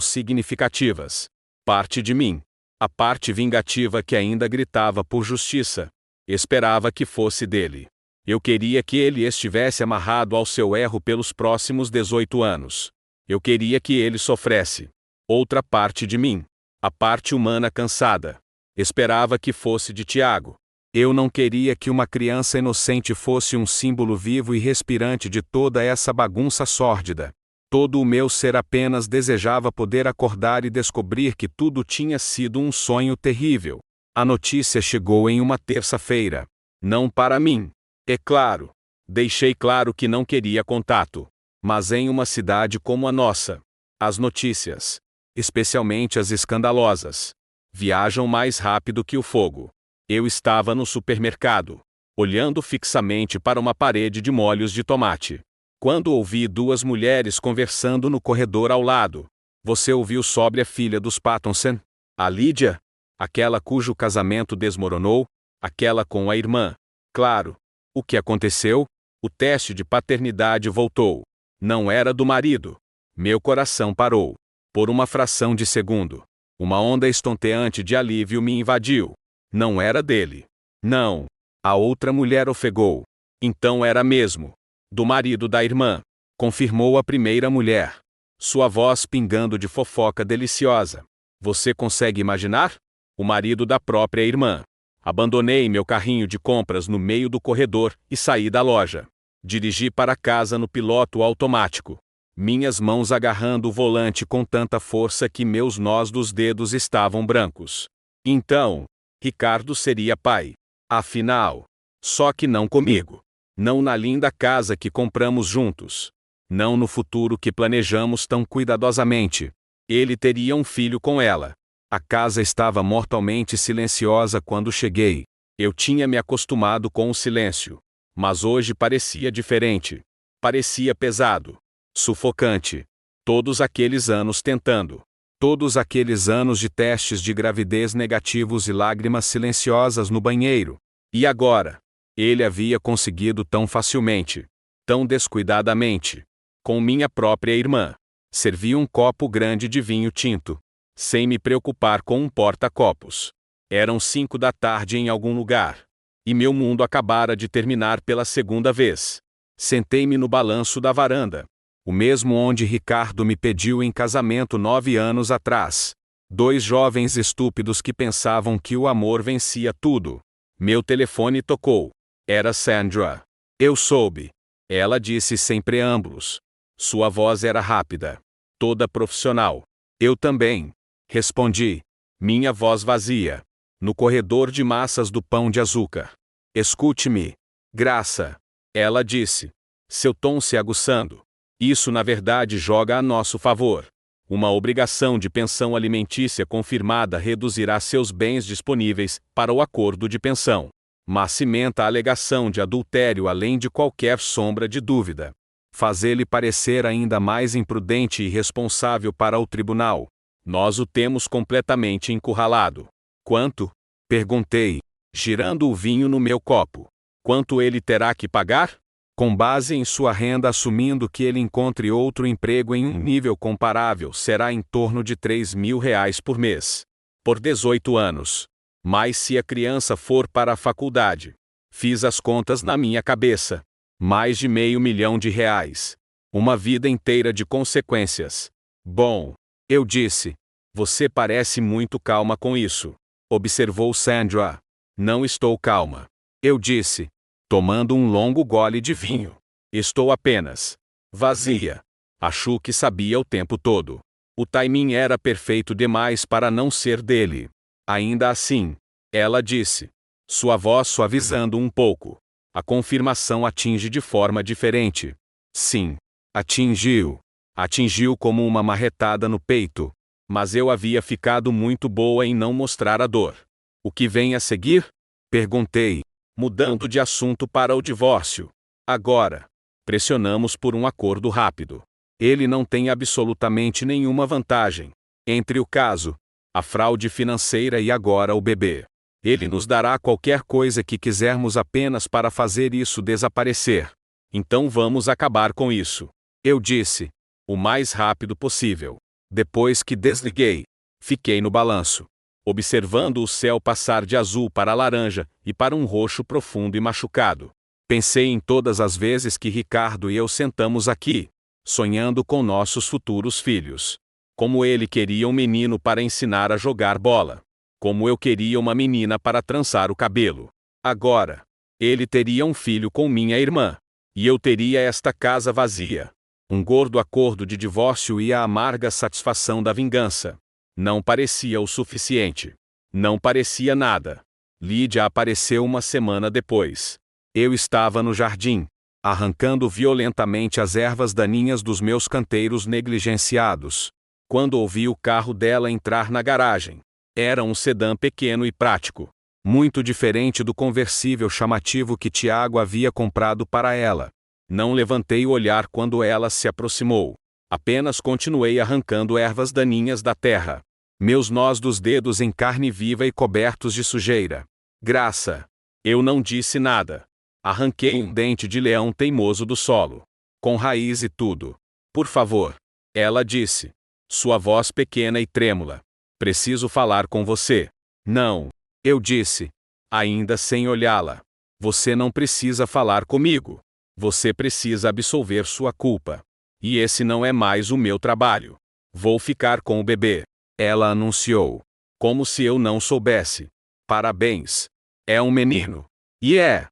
significativas. Parte de mim, a parte vingativa que ainda gritava por justiça, esperava que fosse dele. Eu queria que ele estivesse amarrado ao seu erro pelos próximos 18 anos. Eu queria que ele sofresse. Outra parte de mim, a parte humana cansada, esperava que fosse de Tiago. Eu não queria que uma criança inocente fosse um símbolo vivo e respirante de toda essa bagunça sórdida. Todo o meu ser apenas desejava poder acordar e descobrir que tudo tinha sido um sonho terrível. A notícia chegou em uma terça-feira. Não para mim. É claro. Deixei claro que não queria contato. Mas em uma cidade como a nossa, as notícias, especialmente as escandalosas, viajam mais rápido que o fogo. Eu estava no supermercado, olhando fixamente para uma parede de molhos de tomate, quando ouvi duas mulheres conversando no corredor ao lado. Você ouviu sobre a filha dos Pattonson? A Lídia? Aquela cujo casamento desmoronou? Aquela com a irmã? Claro. O que aconteceu? O teste de paternidade voltou. Não era do marido. Meu coração parou. Por uma fração de segundo. Uma onda estonteante de alívio me invadiu. Não era dele. Não. A outra mulher ofegou. Então era mesmo. Do marido da irmã. Confirmou a primeira mulher. Sua voz pingando de fofoca deliciosa. Você consegue imaginar? O marido da própria irmã. Abandonei meu carrinho de compras no meio do corredor e saí da loja. Dirigi para casa no piloto automático. Minhas mãos agarrando o volante com tanta força que meus nós dos dedos estavam brancos. Então, Ricardo seria pai. Afinal. Só que não comigo. Não na linda casa que compramos juntos. Não no futuro que planejamos tão cuidadosamente. Ele teria um filho com ela. A casa estava mortalmente silenciosa quando cheguei. Eu tinha me acostumado com o silêncio. Mas hoje parecia diferente. Parecia pesado. Sufocante. Todos aqueles anos tentando. Todos aqueles anos de testes de gravidez negativos e lágrimas silenciosas no banheiro. E agora? Ele havia conseguido tão facilmente, tão descuidadamente. Com minha própria irmã. Servi um copo grande de vinho tinto, sem me preocupar com um porta-copos. Eram 5 da tarde em algum lugar. E meu mundo acabara de terminar pela segunda vez. Sentei-me no balanço da varanda. O mesmo onde Ricardo me pediu em casamento 9 anos atrás. 2 jovens estúpidos que pensavam que o amor vencia tudo. Meu telefone tocou. Era Sandra. Eu soube. Ela disse sem preâmbulos. Sua voz era rápida. Toda profissional. Eu também. Respondi. Minha voz vazia. No corredor de massas do Pão de Açúcar. Escute-me. Graça. Ela disse. Seu tom se aguçando. Isso na verdade joga a nosso favor. Uma obrigação de pensão alimentícia confirmada reduzirá seus bens disponíveis para o acordo de pensão. Mas cimenta a alegação de adultério além de qualquer sombra de dúvida. Faz ele parecer ainda mais imprudente e irresponsável para o tribunal. Nós o temos completamente encurralado. Quanto? Perguntei, girando o vinho no meu copo. Quanto ele terá que pagar? Com base em sua renda, assumindo que ele encontre outro emprego em um nível comparável, será em torno de R$ 3.000 por mês. Por 18 anos. Mas se a criança for para a faculdade. Fiz as contas na minha cabeça. Mais de R$ 500 mil. Uma vida inteira de consequências. Bom, eu disse. Você parece muito calma com isso. Observou Sandra. Não estou calma. Eu disse, tomando um longo gole de vinho. Estou apenas vazia. Achou que sabia o tempo todo. O timing era perfeito demais para não ser dele. Ainda assim, ela disse, sua voz suavizando um pouco. A confirmação atinge de forma diferente. Sim, atingiu. Atingiu como uma marretada no peito. Mas eu havia ficado muito boa em não mostrar a dor. O que vem a seguir? Perguntei, mudando de assunto para o divórcio. Agora, pressionamos por um acordo rápido. Ele não tem absolutamente nenhuma vantagem. Entre o caso, a fraude financeira e agora o bebê. Ele nos dará qualquer coisa que quisermos apenas para fazer isso desaparecer. Então vamos acabar com isso. Eu disse, o mais rápido possível. Depois que desliguei, fiquei no balanço, observando o céu passar de azul para laranja e para um roxo profundo e machucado. Pensei em todas as vezes que Ricardo e eu sentamos aqui, sonhando com nossos futuros filhos. Como ele queria um menino para ensinar a jogar bola. Como eu queria uma menina para trançar o cabelo. Agora, ele teria um filho com minha irmã. E eu teria esta casa vazia. Um gordo acordo de divórcio e a amarga satisfação da vingança. Não parecia o suficiente. Não parecia nada. Lídia apareceu uma semana depois. Eu estava no jardim, arrancando violentamente as ervas daninhas dos meus canteiros negligenciados. Quando ouvi o carro dela entrar na garagem. Era um sedã pequeno e prático. Muito diferente do conversível chamativo que Tiago havia comprado para ela. Não levantei o olhar quando ela se aproximou. Apenas continuei arrancando ervas daninhas da terra. Meus nós dos dedos em carne viva e cobertos de sujeira. Graça. Eu não disse nada. Arranquei um dente de leão teimoso do solo. Com raiz e tudo. Por favor. Ela disse. Sua voz pequena e trêmula. Preciso falar com você. Não. Eu disse. Ainda sem olhá-la. Você não precisa falar comigo. Você precisa absolver sua culpa. E esse não é mais o meu trabalho. Vou ficar com o bebê. Ela anunciou. Como se eu não soubesse. Parabéns. É um menino. E é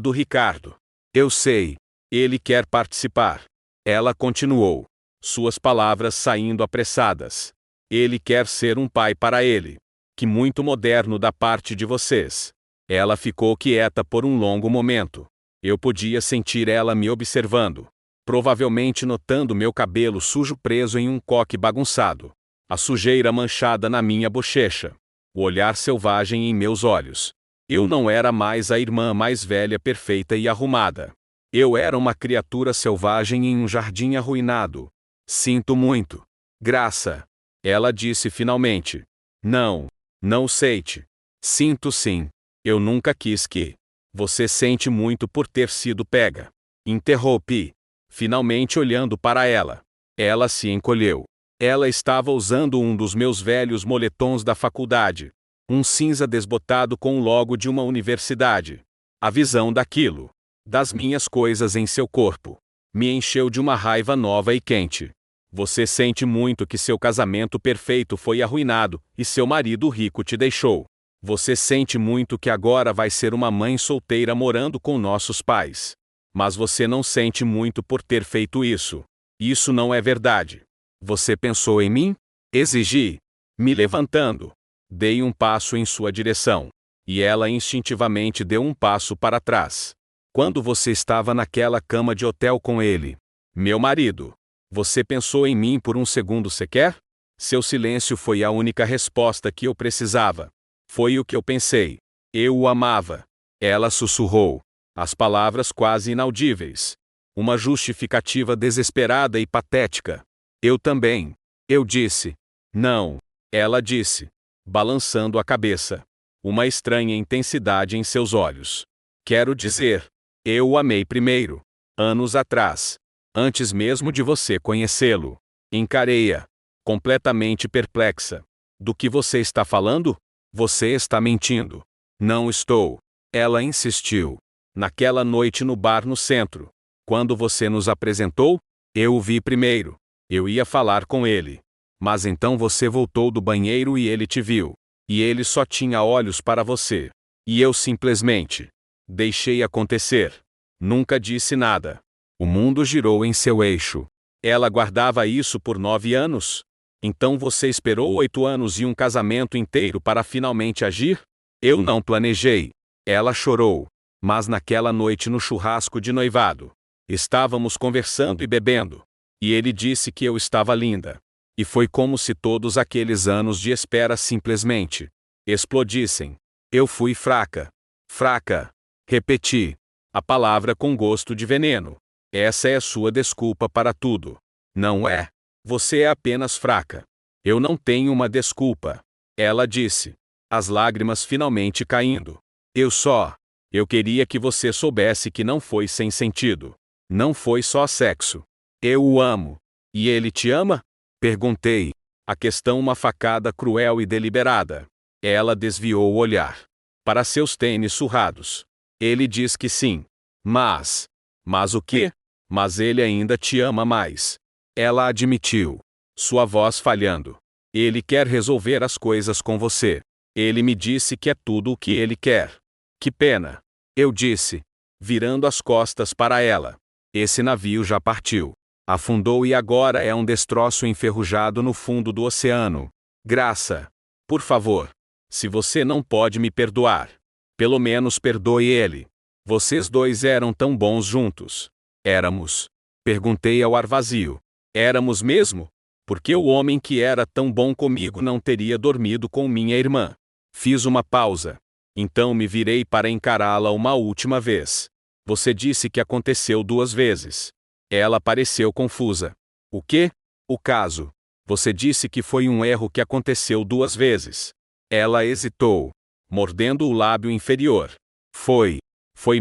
do Ricardo. Eu sei. Ele quer participar. Ela continuou. Suas palavras saindo apressadas. Ele quer ser um pai para ele. Que muito moderno da parte de vocês. Ela ficou quieta por um longo momento. Eu podia sentir ela me observando. Provavelmente notando meu cabelo sujo preso em um coque bagunçado. A sujeira manchada na minha bochecha. O olhar selvagem em meus olhos. Eu não era mais a irmã mais velha perfeita e arrumada. Eu era uma criatura selvagem em um jardim arruinado. Sinto muito. Graça. Ela disse finalmente. Não. Não aceite. Sinto sim. Eu nunca quis que. Você sente muito por ter sido pega. Interrompi. Finalmente olhando para ela. Ela se encolheu. Ela estava usando um dos meus velhos moletons da faculdade. Um cinza desbotado com o logo de uma universidade. A visão daquilo, das minhas coisas em seu corpo, me encheu de uma raiva nova e quente. Você sente muito que seu casamento perfeito foi arruinado e seu marido rico te deixou. Você sente muito que agora vai ser uma mãe solteira morando com nossos pais. Mas você não sente muito por ter feito isso. Isso não é verdade. Você pensou em mim? Exigi. Me levantando. Dei um passo em sua direção. E ela instintivamente deu um passo para trás. Quando você estava naquela cama de hotel com ele, meu marido, você pensou em mim por um segundo sequer? Seu silêncio foi a única resposta que eu precisava. Foi o que eu pensei. Eu o amava. Ela sussurrou. As palavras quase inaudíveis. Uma justificativa desesperada e patética. Eu também. Eu disse. Não. Ela disse, balançando a cabeça. Uma estranha intensidade em seus olhos. Quero dizer, eu o amei primeiro. Anos atrás. Antes mesmo de você conhecê-lo. Encarei-a. Completamente perplexa. Do que você está falando? Você está mentindo. Não estou. Ela insistiu. Naquela noite no bar no centro. Quando você nos apresentou, eu o vi primeiro. Eu ia falar com ele. Mas então você voltou do banheiro e ele te viu. E ele só tinha olhos para você. E eu simplesmente deixei acontecer. Nunca disse nada. O mundo girou em seu eixo. Ela guardava isso por 9 anos? Então você esperou 8 anos e um casamento inteiro para finalmente agir? Eu não planejei. Ela chorou. Mas naquela noite no churrasco de noivado, estávamos conversando e bebendo. E ele disse que eu estava linda. E foi como se todos aqueles anos de espera simplesmente explodissem. Eu fui fraca. Fraca. Repeti. A palavra com gosto de veneno. Essa é a sua desculpa para tudo. Não é. Você é apenas fraca. Eu não tenho uma desculpa. Ela disse. As lágrimas finalmente caindo. Eu queria que você soubesse que não foi sem sentido. Não foi só sexo. Eu o amo. E ele te ama? Perguntei. A questão uma facada cruel e deliberada. Ela desviou o olhar. Para seus tênis surrados. Ele diz que sim. Mas o quê? Mas ele ainda te ama mais. Ela admitiu. Sua voz falhando. Ele quer resolver as coisas com você. Ele me disse que é tudo o que ele quer. Que pena. Eu disse, virando as costas para ela. Esse navio já partiu. Afundou e agora é um destroço enferrujado no fundo do oceano. Graça. Por favor. Se você não pode me perdoar, pelo menos perdoe ele. Vocês dois eram tão bons juntos. Éramos. Perguntei ao ar vazio. Éramos mesmo? Porque o homem que era tão bom comigo não teria dormido com minha irmã. Fiz uma pausa. Então me virei para encará-la uma última vez. Você disse que aconteceu 2 vezes. Ela pareceu confusa. O quê? O caso. Você disse que foi um erro que aconteceu 2 vezes. Ela hesitou, mordendo o lábio inferior. Foi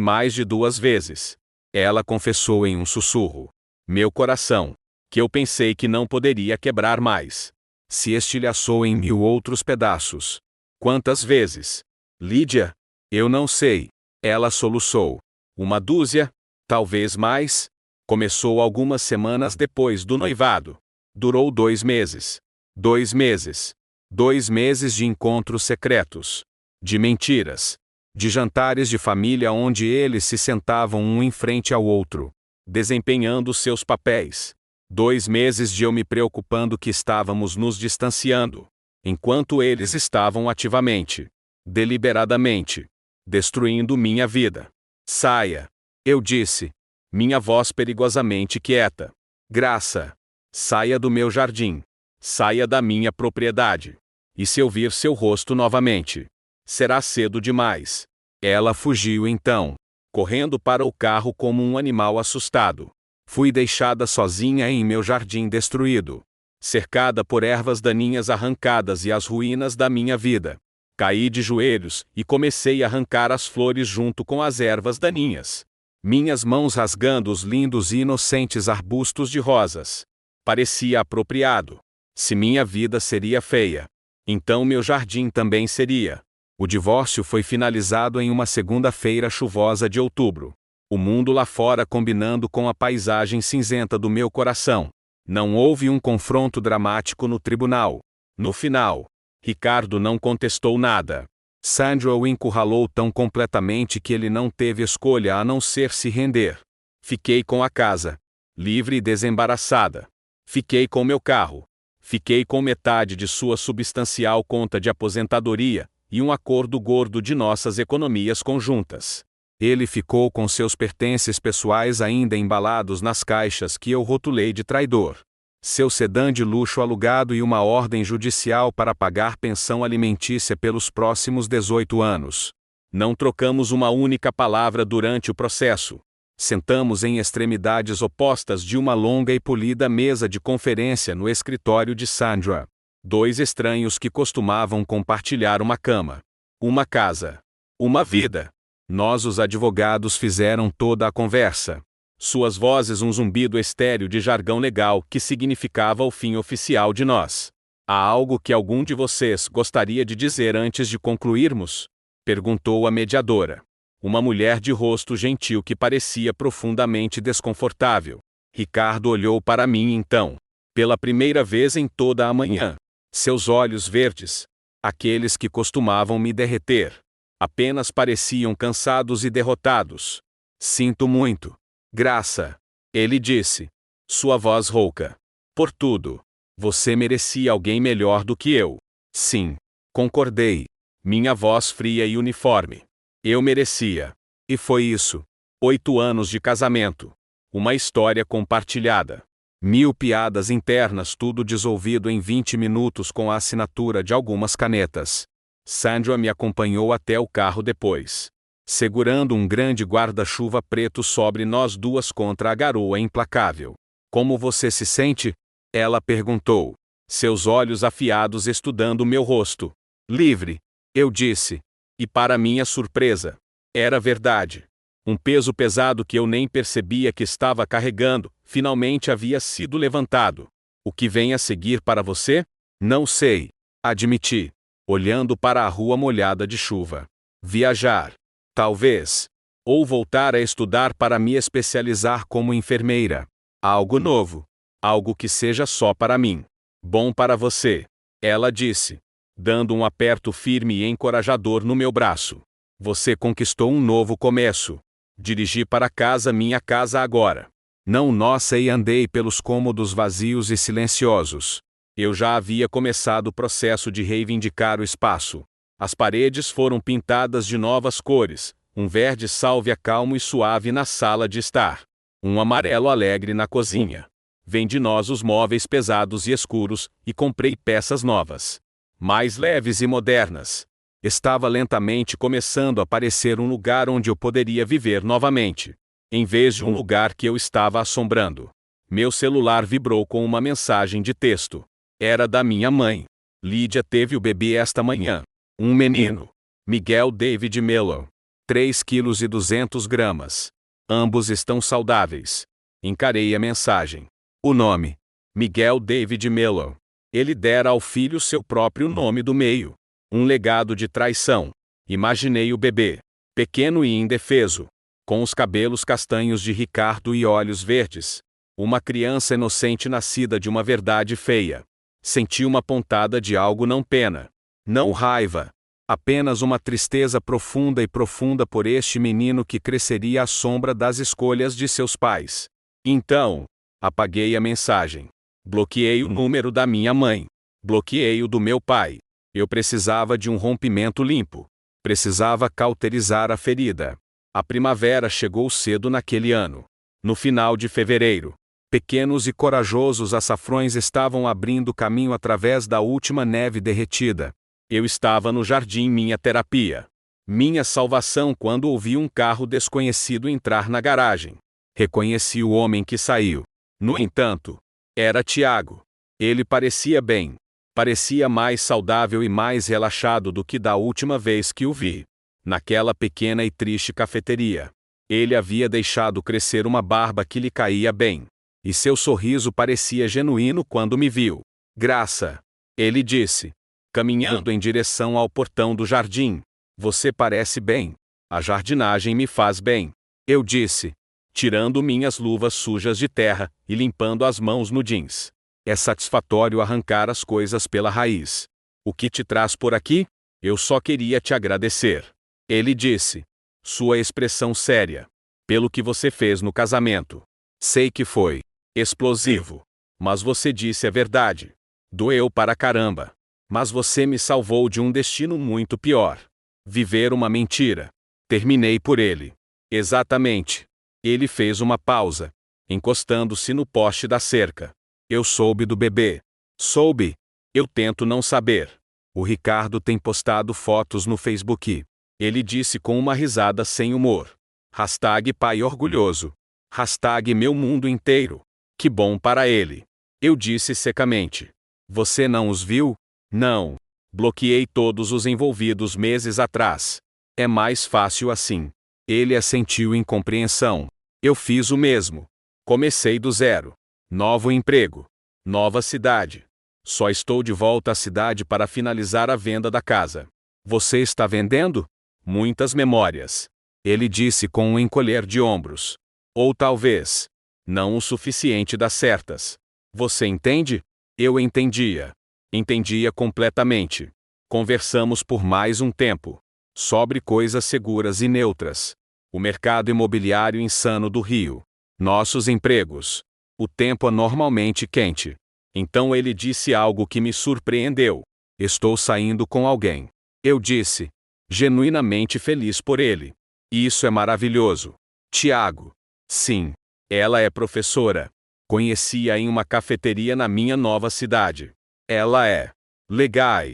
mais de 2 vezes. Ela confessou em um sussurro. Meu coração, que eu pensei que não poderia quebrar mais, se estilhaçou em 1000 outros pedaços. Quantas vezes? Lídia? Eu não sei. Ela soluçou. 1 dúzia? Talvez mais? Começou algumas semanas depois do noivado. Durou 2 meses. 2 meses. 2 meses de encontros secretos. De mentiras. De jantares de família onde eles se sentavam um em frente ao outro, desempenhando seus papéis. 2 meses de eu me preocupando que estávamos nos distanciando, enquanto eles estavam ativamente, deliberadamente, destruindo minha vida. Saia. Eu disse. Minha voz perigosamente quieta. Graça. Saia do meu jardim. Saia da minha propriedade. E se eu vir seu rosto novamente, será cedo demais. Ela fugiu então, correndo para o carro como um animal assustado. Fui deixada sozinha em meu jardim destruído, cercada por ervas daninhas arrancadas e as ruínas da minha vida. Caí de joelhos e comecei a arrancar as flores junto com as ervas daninhas. Minhas mãos rasgando os lindos e inocentes arbustos de rosas. Parecia apropriado. Se minha vida seria feia, então meu jardim também seria. O divórcio foi finalizado em uma segunda-feira chuvosa de outubro. O mundo lá fora combinando com a paisagem cinzenta do meu coração. Não houve um confronto dramático no tribunal. No final, Ricardo não contestou nada. Sandra o encurralou tão completamente que ele não teve escolha a não ser se render. Fiquei com a casa, livre e desembaraçada. Fiquei com meu carro. Fiquei com metade de sua substancial conta de aposentadoria e um acordo gordo de nossas economias conjuntas. Ele ficou com seus pertences pessoais ainda embalados nas caixas que eu rotulei de traidor. Seu sedã de luxo alugado e uma ordem judicial para pagar pensão alimentícia pelos próximos 18 anos. Não trocamos uma única palavra durante o processo. Sentamos em extremidades opostas de uma longa e polida mesa de conferência no escritório de Sandra. Dois estranhos que costumavam compartilhar uma cama, uma casa, uma vida. Nós, os advogados, fizeram toda a conversa. Suas vozes um zumbido estéril de jargão legal que significava o fim oficial de nós. Há algo que algum de vocês gostaria de dizer antes de concluirmos? Perguntou a mediadora. Uma mulher de rosto gentil que parecia profundamente desconfortável. Ricardo olhou para mim então. Pela primeira vez em toda a manhã. Seus olhos verdes, aqueles que costumavam me derreter, apenas pareciam cansados e derrotados. Sinto muito. Graça, ele disse. Sua voz rouca. Por tudo. Você merecia alguém melhor do que eu. Sim, concordei. Minha voz fria e uniforme. Eu merecia. E foi isso. 8 anos de casamento. Uma história compartilhada. 1000 piadas internas, tudo dissolvido em 20 minutos com a assinatura de algumas canetas. Sandra me acompanhou até o carro depois. Segurando um grande guarda-chuva preto sobre nós duas contra a garoa implacável. Como você se sente? Ela perguntou. Seus olhos afiados estudando meu rosto. Livre, eu disse. E para minha surpresa, era verdade. Um peso pesado que eu nem percebia que estava carregando, finalmente havia sido levantado. O que vem a seguir para você? Não sei, admiti, olhando para a rua molhada de chuva. Viajar. Talvez. Ou voltar a estudar para me especializar como enfermeira. Algo novo. Algo que seja só para mim. Bom para você. Ela disse, dando um aperto firme e encorajador no meu braço. Você conquistou um novo começo. Dirigi para casa, minha casa agora. Não nossa, e andei pelos cômodos vazios e silenciosos. Eu já havia começado o processo de reivindicar o espaço. As paredes foram pintadas de novas cores, um verde sálvia calmo e suave na sala de estar. Um amarelo alegre na cozinha. Vendi nós os móveis pesados e escuros, e comprei peças novas. Mais leves e modernas. Estava lentamente começando a parecer um lugar onde eu poderia viver novamente, em vez de um lugar que eu estava assombrando. Meu celular vibrou com uma mensagem de texto. Era da minha mãe. Lídia teve o bebê esta manhã. Um menino. Miguel David Miller. 3,2 kg. Ambos estão saudáveis. Encarei a mensagem. O nome. Miguel David Miller. Ele dera ao filho seu próprio nome do meio. Um legado de traição. Imaginei o bebê, pequeno e indefeso, com os cabelos castanhos de Ricardo e olhos verdes. Uma criança inocente nascida de uma verdade feia. Senti uma pontada de algo, não pena, não raiva, apenas uma tristeza profunda e profunda por este menino que cresceria à sombra das escolhas de seus pais. Então, apaguei a mensagem. Bloqueei o número da minha mãe. Bloqueei o do meu pai. Eu precisava de um rompimento limpo. Precisava cauterizar a ferida. A primavera chegou cedo naquele ano. No final de fevereiro, pequenos e corajosos açafrões estavam abrindo caminho através da última neve derretida. Eu estava no jardim, minha terapia. Minha salvação, quando ouvi um carro desconhecido entrar na garagem. Reconheci o homem que saiu. No entanto, era Tiago. Ele parecia bem. Parecia mais saudável e mais relaxado do que da última vez que o vi. Naquela pequena e triste cafeteria. Ele havia deixado crescer uma barba que lhe caía bem. E seu sorriso parecia genuíno quando me viu. Graça, ele disse, caminhando em direção ao portão do jardim. Você parece bem. A jardinagem me faz bem. Eu disse, tirando minhas luvas sujas de terra e limpando as mãos no jeans. É satisfatório arrancar as coisas pela raiz. O que te traz por aqui? Eu só queria te agradecer. Ele disse, sua expressão séria. Pelo que você fez no casamento. Sei que foi explosivo. Mas você disse a verdade. Doeu para caramba. Mas você me salvou de um destino muito pior. Viver uma mentira. Terminei por ele. Exatamente. Ele fez uma pausa, encostando-se no poste da cerca. Eu soube do bebê. Soube. Eu tento não saber. O Ricardo tem postado fotos no Facebook. Ele disse com uma risada sem humor. Hashtag pai orgulhoso. Hashtag meu mundo inteiro. Que bom para ele. Eu disse secamente. Você não os viu? Não. Bloqueei todos os envolvidos meses atrás. É mais fácil assim. Ele assentiu em compreensão. Eu fiz o mesmo. Comecei do zero. Novo emprego. Nova cidade. Só estou de volta à cidade para finalizar a venda da casa. Você está vendendo? Muitas memórias. Ele disse com um encolher de ombros. Ou talvez, não o suficiente das certas. Você entende? Eu entendia. Entendia completamente. Conversamos por mais um tempo. Sobre coisas seguras e neutras. O mercado imobiliário insano do Rio. Nossos empregos. O tempo anormalmente quente. Então ele disse algo que me surpreendeu. Estou saindo com alguém. Eu disse. Genuinamente feliz por ele. Isso é maravilhoso. Tiago. Sim. Ela é professora. Conheci-a em uma cafeteria na minha nova cidade. Ela é legal.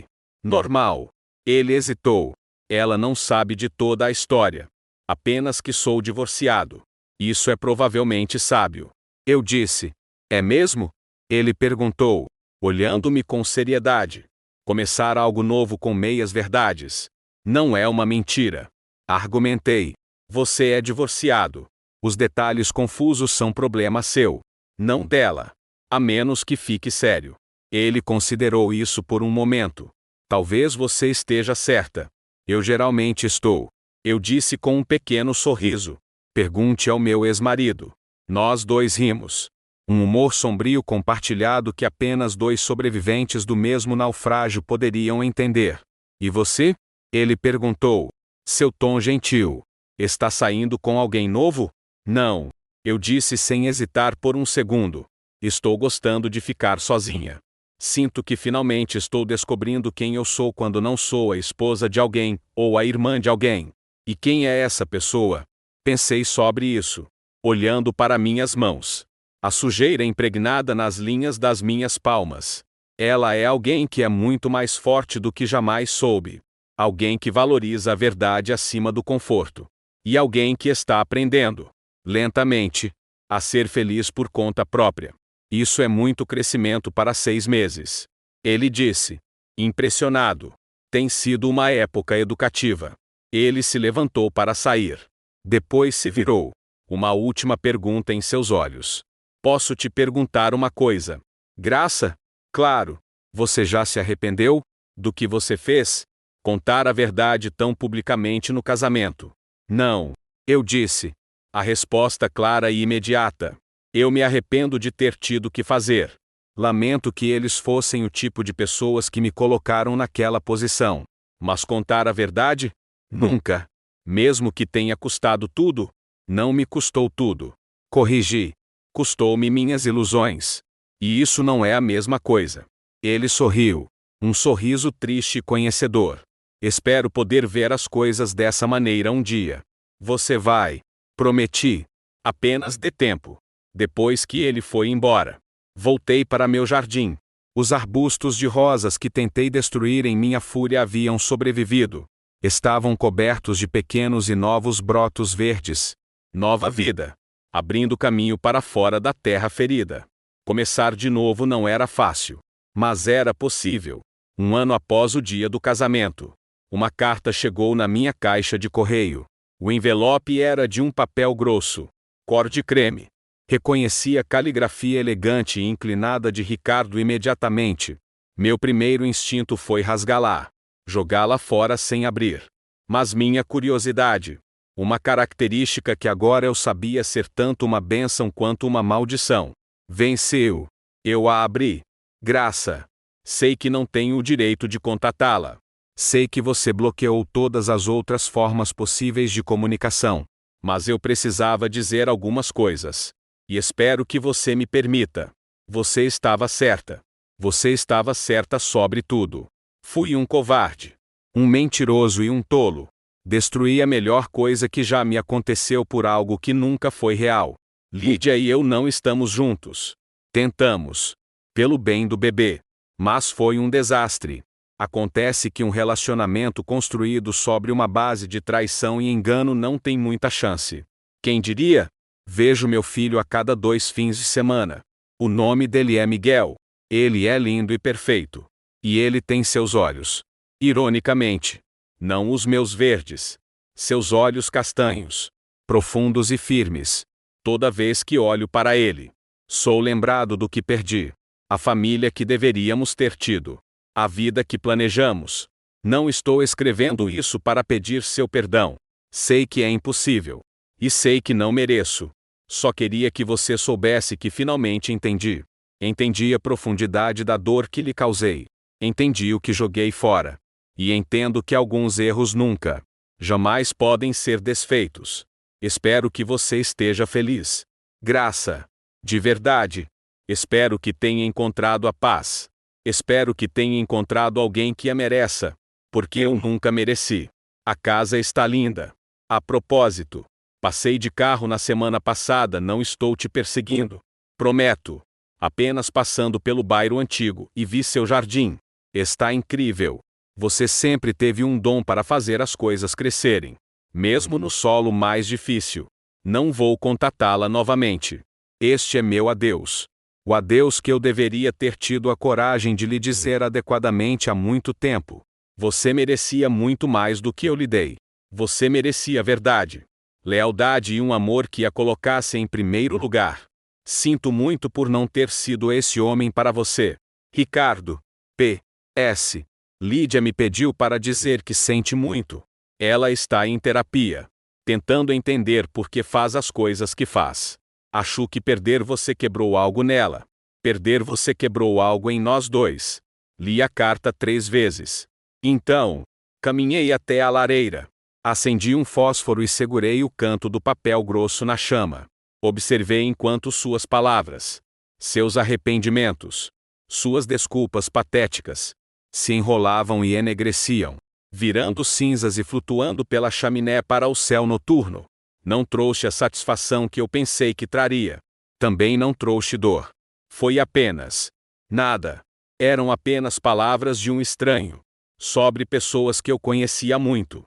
Normal. Ele hesitou. Ela não sabe de toda a história. Apenas que sou divorciado. Isso é provavelmente sábio. Eu disse. É mesmo? Ele perguntou, olhando-me com seriedade. Começar algo novo com meias verdades. Não é uma mentira. Argumentei. Você é divorciado. Os detalhes confusos são problema seu. Não dela. A menos que fique sério. Ele considerou isso por um momento. Talvez você esteja certa. Eu geralmente estou. Eu disse com um pequeno sorriso. Pergunte ao meu ex-marido. Nós dois rimos. Um humor sombrio compartilhado que apenas dois sobreviventes do mesmo naufrágio poderiam entender. E você? Ele perguntou. Seu tom gentil. Está saindo com alguém novo? Não. Eu disse sem hesitar por um segundo. Estou gostando de ficar sozinha. Sinto que finalmente estou descobrindo quem eu sou quando não sou a esposa de alguém, ou a irmã de alguém. E quem é essa pessoa? Pensei sobre isso, olhando para minhas mãos. A sujeira impregnada nas linhas das minhas palmas. Ela é alguém que é muito mais forte do que jamais soube. Alguém que valoriza a verdade acima do conforto. E alguém que está aprendendo, lentamente, a ser feliz por conta própria. Isso é muito crescimento para 6 meses. Ele disse. Impressionado. Tem sido uma época educativa. Ele se levantou para sair. Depois se virou. Uma última pergunta em seus olhos. Posso te perguntar uma coisa? Graça? Claro. Você já se arrependeu? Do que você fez? Contar a verdade tão publicamente no casamento. Não. Eu disse. A resposta clara e imediata. Eu me arrependo de ter tido que fazer. Lamento que eles fossem o tipo de pessoas que me colocaram naquela posição. Mas contar a verdade? Nunca. Mesmo que tenha custado tudo, não me custou tudo. Corrigi. Custou-me minhas ilusões. E isso não é a mesma coisa. Ele sorriu. Um sorriso triste e conhecedor. Espero poder ver as coisas dessa maneira um dia. Você vai. Prometi. Apenas dê tempo. Depois que ele foi embora, voltei para meu jardim. Os arbustos de rosas que tentei destruir em minha fúria haviam sobrevivido. Estavam cobertos de pequenos e novos brotos verdes. Nova vida. abrindo caminho para fora da terra ferida. Começar de novo não era fácil, mas era possível. Um ano após o dia do casamento, uma carta chegou na minha caixa de correio. O envelope era de um papel grosso, cor de creme. Reconheci a caligrafia elegante e inclinada de Ricardo imediatamente. Meu primeiro instinto foi rasgá-la, jogá-la fora sem abrir. Mas minha curiosidade, uma característica que agora eu sabia ser tanto uma bênção quanto uma maldição, venceu. Eu a abri. Graça. Sei que não tenho o direito de contatá-la. Sei que você bloqueou todas as outras formas possíveis de comunicação. Mas eu precisava dizer algumas coisas. E espero que você me permita. Você estava certa. Você estava certa sobre tudo. Fui um covarde. Um mentiroso e um tolo. Destruí a melhor coisa que já me aconteceu por algo que nunca foi real. Lídia e eu não estamos juntos. Tentamos. Pelo bem do bebê. Mas foi um desastre. Acontece que um relacionamento construído sobre uma base de traição e engano não tem muita chance. Quem diria? Vejo meu filho a cada 2 fins de semana. O nome dele é Miguel. Ele é lindo e perfeito. E ele tem seus olhos. Ironicamente, não os meus verdes. Seus olhos castanhos. Profundos e firmes. Toda vez que olho para ele, sou lembrado do que perdi. A família que deveríamos ter tido. A vida que planejamos. Não estou escrevendo isso para pedir seu perdão. Sei que é impossível. E sei que não mereço. Só queria que você soubesse que finalmente entendi. Entendi a profundidade da dor que lhe causei. Entendi o que joguei fora. E entendo que alguns erros nunca, jamais podem ser desfeitos. Espero que você esteja feliz. Graça. De verdade. Espero que tenha encontrado a paz. Espero que tenha encontrado alguém que a mereça. Porque eu nunca mereci. A casa está linda. A propósito, passei de carro na semana passada, não estou te perseguindo. Prometo. Apenas passando pelo bairro antigo e vi seu jardim. Está incrível. Você sempre teve um dom para fazer as coisas crescerem. Mesmo no solo mais difícil. Não vou contatá-la novamente. Este é meu adeus. O adeus que eu deveria ter tido a coragem de lhe dizer adequadamente há muito tempo. Você merecia muito mais do que eu lhe dei. Você merecia verdade, lealdade e um amor que a colocasse em primeiro lugar. Sinto muito por não ter sido esse homem para você. Ricardo. P.S. Lídia me pediu para dizer que sente muito. Ela está em terapia, tentando entender por que faz as coisas que faz. Acho que perder você quebrou algo nela. Perder você quebrou algo em nós dois. Li a carta 3 vezes. Então, caminhei até a lareira. Acendi um fósforo e segurei o canto do papel grosso na chama. Observei enquanto suas palavras, seus arrependimentos, suas desculpas patéticas, se enrolavam e enegreciam, virando cinzas e flutuando pela chaminé para o céu noturno. Não trouxe a satisfação que eu pensei que traria. Também não trouxe dor. Foi apenas nada. Eram apenas palavras de um estranho. Sobre pessoas que eu conhecia há muito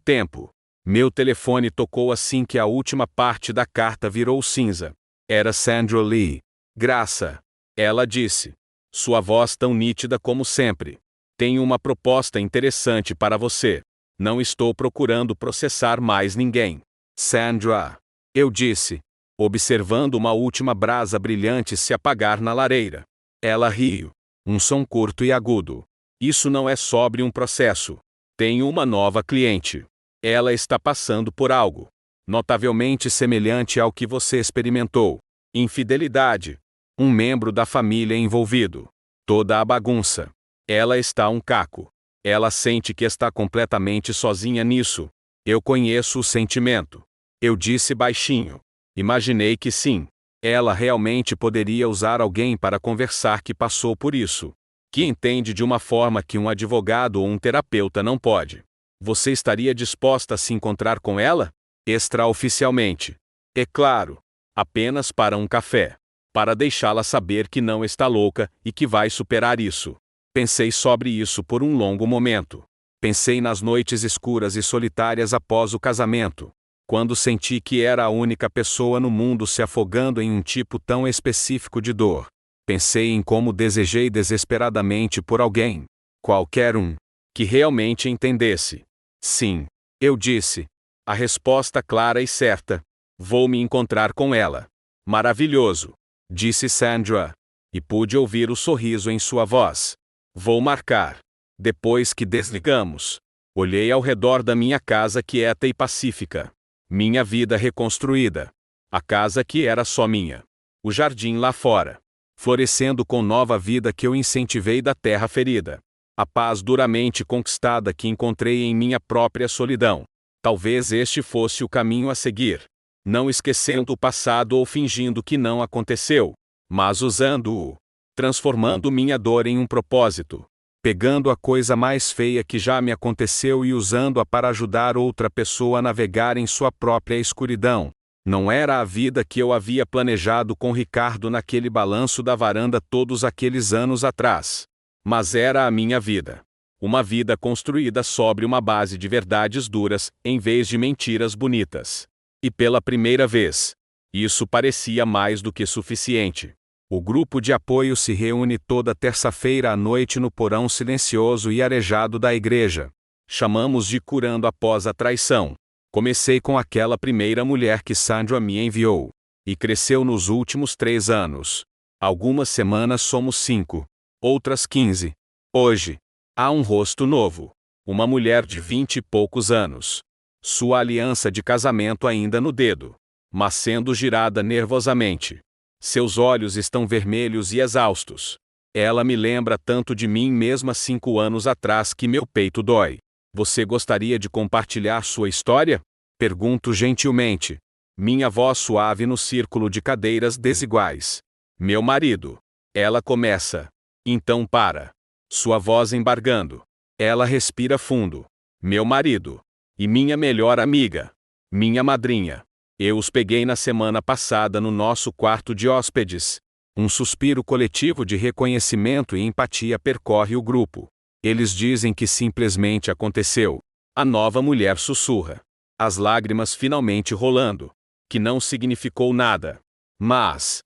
tempo. Meu telefone tocou assim que a última parte da carta virou cinza. Era Sandra Lee. Graça. Ela disse. Sua voz tão nítida como sempre. Tenho uma proposta interessante para você. Não estou procurando processar mais ninguém. Sandra. Eu disse, observando uma última brasa brilhante se apagar na lareira. Ela riu. Um som curto e agudo. Isso não é sobre um processo. Tenho uma nova cliente. Ela está passando por algo notavelmente semelhante ao que você experimentou. Infidelidade. Um membro da família envolvido. Toda a bagunça. Ela está um caco. Ela sente que está completamente sozinha nisso. Eu conheço o sentimento. Eu disse baixinho. Imaginei que sim. Ela realmente poderia usar alguém para conversar que passou por isso. Que entende de uma forma que um advogado ou um terapeuta não pode. Você estaria disposta a se encontrar com ela? Extraoficialmente. É claro. Apenas para um café. Para deixá-la saber que não está louca e que vai superar isso. Pensei sobre isso por um longo momento. Pensei nas noites escuras e solitárias após o casamento. Quando senti que era a única pessoa no mundo se afogando em um tipo tão específico de dor, pensei em como desejei desesperadamente por alguém, qualquer um, que realmente entendesse. Sim, eu disse. A resposta clara e certa. Vou me encontrar com ela. Maravilhoso, disse Sandra. E pude ouvir o sorriso em sua voz. Vou marcar. Depois que desligamos, olhei ao redor da minha casa quieta e pacífica. Minha vida reconstruída. A casa que era só minha. O jardim lá fora, florescendo com nova vida que eu incentivei da terra ferida. A paz duramente conquistada que encontrei em minha própria solidão. Talvez este fosse o caminho a seguir. Não esquecendo o passado ou fingindo que não aconteceu, mas usando-o, transformando minha dor em um propósito, pegando a coisa mais feia que já me aconteceu e usando-a para ajudar outra pessoa a navegar em sua própria escuridão. Não era a vida que eu havia planejado com Ricardo naquele balanço da varanda todos aqueles anos atrás, mas era a minha vida. Uma vida construída sobre uma base de verdades duras, em vez de mentiras bonitas. E pela primeira vez, isso parecia mais do que suficiente. O grupo de apoio se reúne toda terça-feira à noite no porão silencioso e arejado da igreja. Chamamos de Curando Após a Traição. Comecei com aquela primeira mulher que Sandra me enviou. E cresceu nos últimos 3 anos. Algumas semanas somos 5, outras 15. Hoje, há um rosto novo. Uma mulher de 20 e poucos anos. Sua aliança de casamento ainda no dedo, mas sendo girada nervosamente. Seus olhos estão vermelhos e exaustos. Ela me lembra tanto de mim mesma 5 anos atrás que meu peito dói. Você gostaria de compartilhar sua história? Pergunto gentilmente. Minha voz suave no círculo de cadeiras desiguais. Meu marido. Ela começa. Então para. Sua voz embargando. Ela respira fundo. Meu marido. E minha melhor amiga. Minha madrinha. Eu os peguei na semana passada no nosso quarto de hóspedes. Um suspiro coletivo de reconhecimento e empatia percorre o grupo. Eles dizem que simplesmente aconteceu. A nova mulher sussurra. As lágrimas finalmente rolando. Que não significou nada. Mas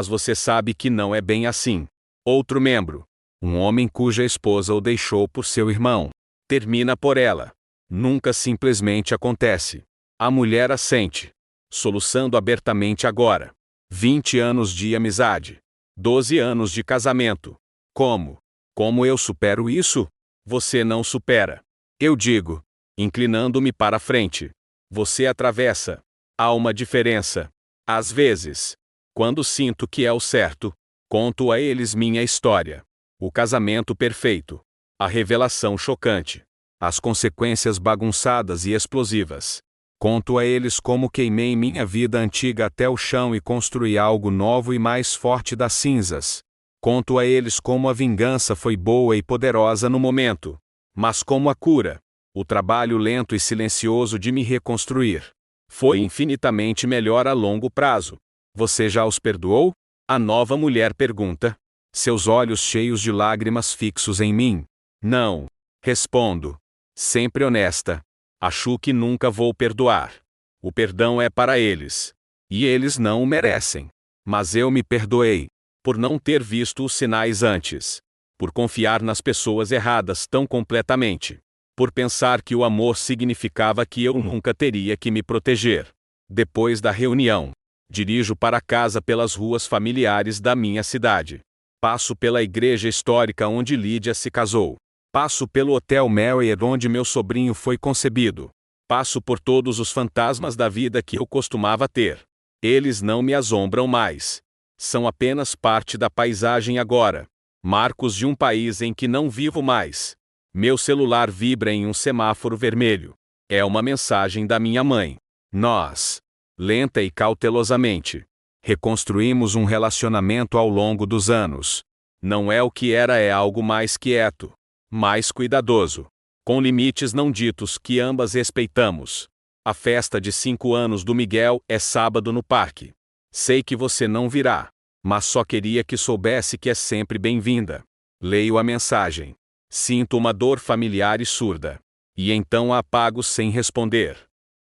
você sabe que não é bem assim. Outro membro. Um homem cuja esposa o deixou por seu irmão. Termina por ela. Nunca simplesmente acontece. A mulher assente. Soluçando abertamente agora. 20 anos de amizade. 12 anos de casamento. Como? Como eu supero isso? Você não supera. Eu digo, inclinando-me para a frente. Você atravessa. Há uma diferença. Às vezes, quando sinto que é o certo, conto a eles minha história. O casamento perfeito. A revelação chocante. As consequências bagunçadas e explosivas. Conto a eles como queimei minha vida antiga até o chão e construí algo novo e mais forte das cinzas. Conto a eles como a vingança foi boa e poderosa no momento, mas como a cura, o trabalho lento e silencioso de me reconstruir, foi infinitamente melhor a longo prazo. Você já os perdoou? A nova mulher pergunta, seus olhos cheios de lágrimas fixos em mim. Não. Respondo, sempre honesta. Acho que nunca vou perdoar. O perdão é para eles. E eles não o merecem. Mas eu me perdoei. Por não ter visto os sinais antes. Por confiar nas pessoas erradas tão completamente. Por pensar que o amor significava que eu nunca teria que me proteger. Depois da reunião, dirijo para casa pelas ruas familiares da minha cidade. Passo pela igreja histórica onde Lídia se casou. Passo pelo Hotel Marriott onde meu sobrinho foi concebido. Passo por todos os fantasmas da vida que eu costumava ter. Eles não me assombram mais. São apenas parte da paisagem agora. Marcos de um país em que não vivo mais. Meu celular vibra em um semáforo vermelho. É uma mensagem da minha mãe. Nós, lenta e cautelosamente, reconstruímos um relacionamento ao longo dos anos. Não é o que era, é algo mais quieto. Mais cuidadoso, com limites não ditos que ambas respeitamos. A festa de 5 anos do Miguel é sábado no parque. Sei que você não virá, mas só queria que soubesse que é sempre bem-vinda. Leio a mensagem. Sinto uma dor familiar e surda. E então a apago sem responder.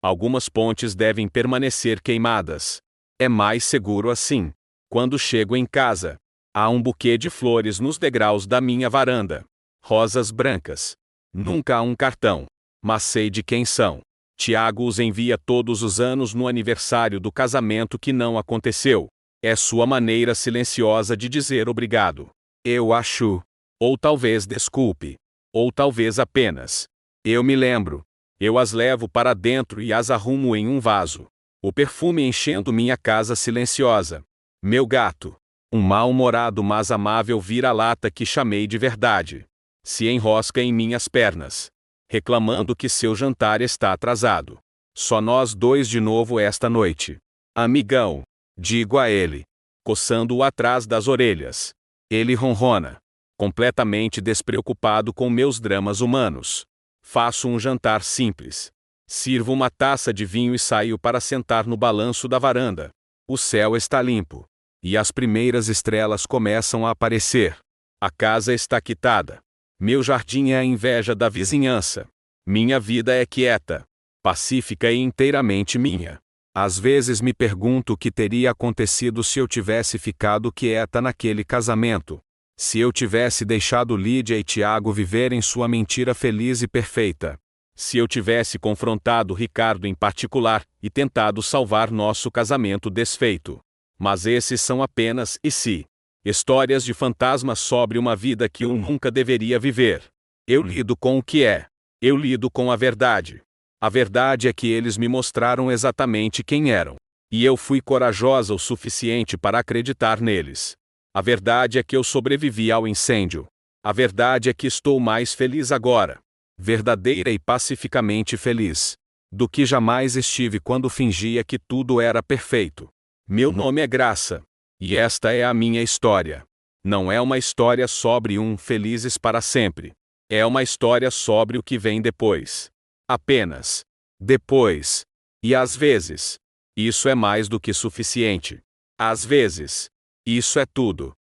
Algumas pontes devem permanecer queimadas. É mais seguro assim. Quando chego em casa, há um buquê de flores nos degraus da minha varanda. Rosas brancas. Nunca há um cartão. Mas sei de quem são. Tiago os envia todos os anos no aniversário do casamento que não aconteceu. É sua maneira silenciosa de dizer obrigado. Eu acho. Ou talvez desculpe. Ou talvez apenas. Eu me lembro. Eu as levo para dentro e as arrumo em um vaso. O perfume enchendo minha casa silenciosa. Meu gato. Um mal-humorado mas amável vira-lata que chamei de verdade. Se enrosca em minhas pernas, reclamando que seu jantar está atrasado. Só nós dois de novo esta noite. Amigão, digo a ele, coçando-o atrás das orelhas. Ele ronrona, completamente despreocupado com meus dramas humanos. Faço um jantar simples. Sirvo uma taça de vinho e saio para sentar no balanço da varanda. O céu está limpo. E as primeiras estrelas começam a aparecer. A casa está quitada. Meu jardim é a inveja da vizinhança. Minha vida é quieta, pacífica e inteiramente minha. Às vezes me pergunto o que teria acontecido se eu tivesse ficado quieta naquele casamento. Se eu tivesse deixado Lídia e Tiago viverem sua mentira feliz e perfeita. Se eu tivesse confrontado Ricardo em particular e tentado salvar nosso casamento desfeito. Mas esses são apenas e se. Histórias de fantasmas sobre uma vida que eu nunca deveria viver. Eu lido com o que é. Eu lido com a verdade. A verdade é que eles me mostraram exatamente quem eram. E eu fui corajosa o suficiente para acreditar neles. A verdade é que eu sobrevivi ao incêndio. A verdade é que estou mais feliz agora. Verdadeira e pacificamente feliz. Do que jamais estive quando fingia que tudo era perfeito. Meu nome é Graça. E esta é a minha história. Não é uma história sobre felizes para sempre. É uma história sobre o que vem depois. Apenas. Depois. E às vezes. Isso é mais do que suficiente. Às vezes. Isso é tudo.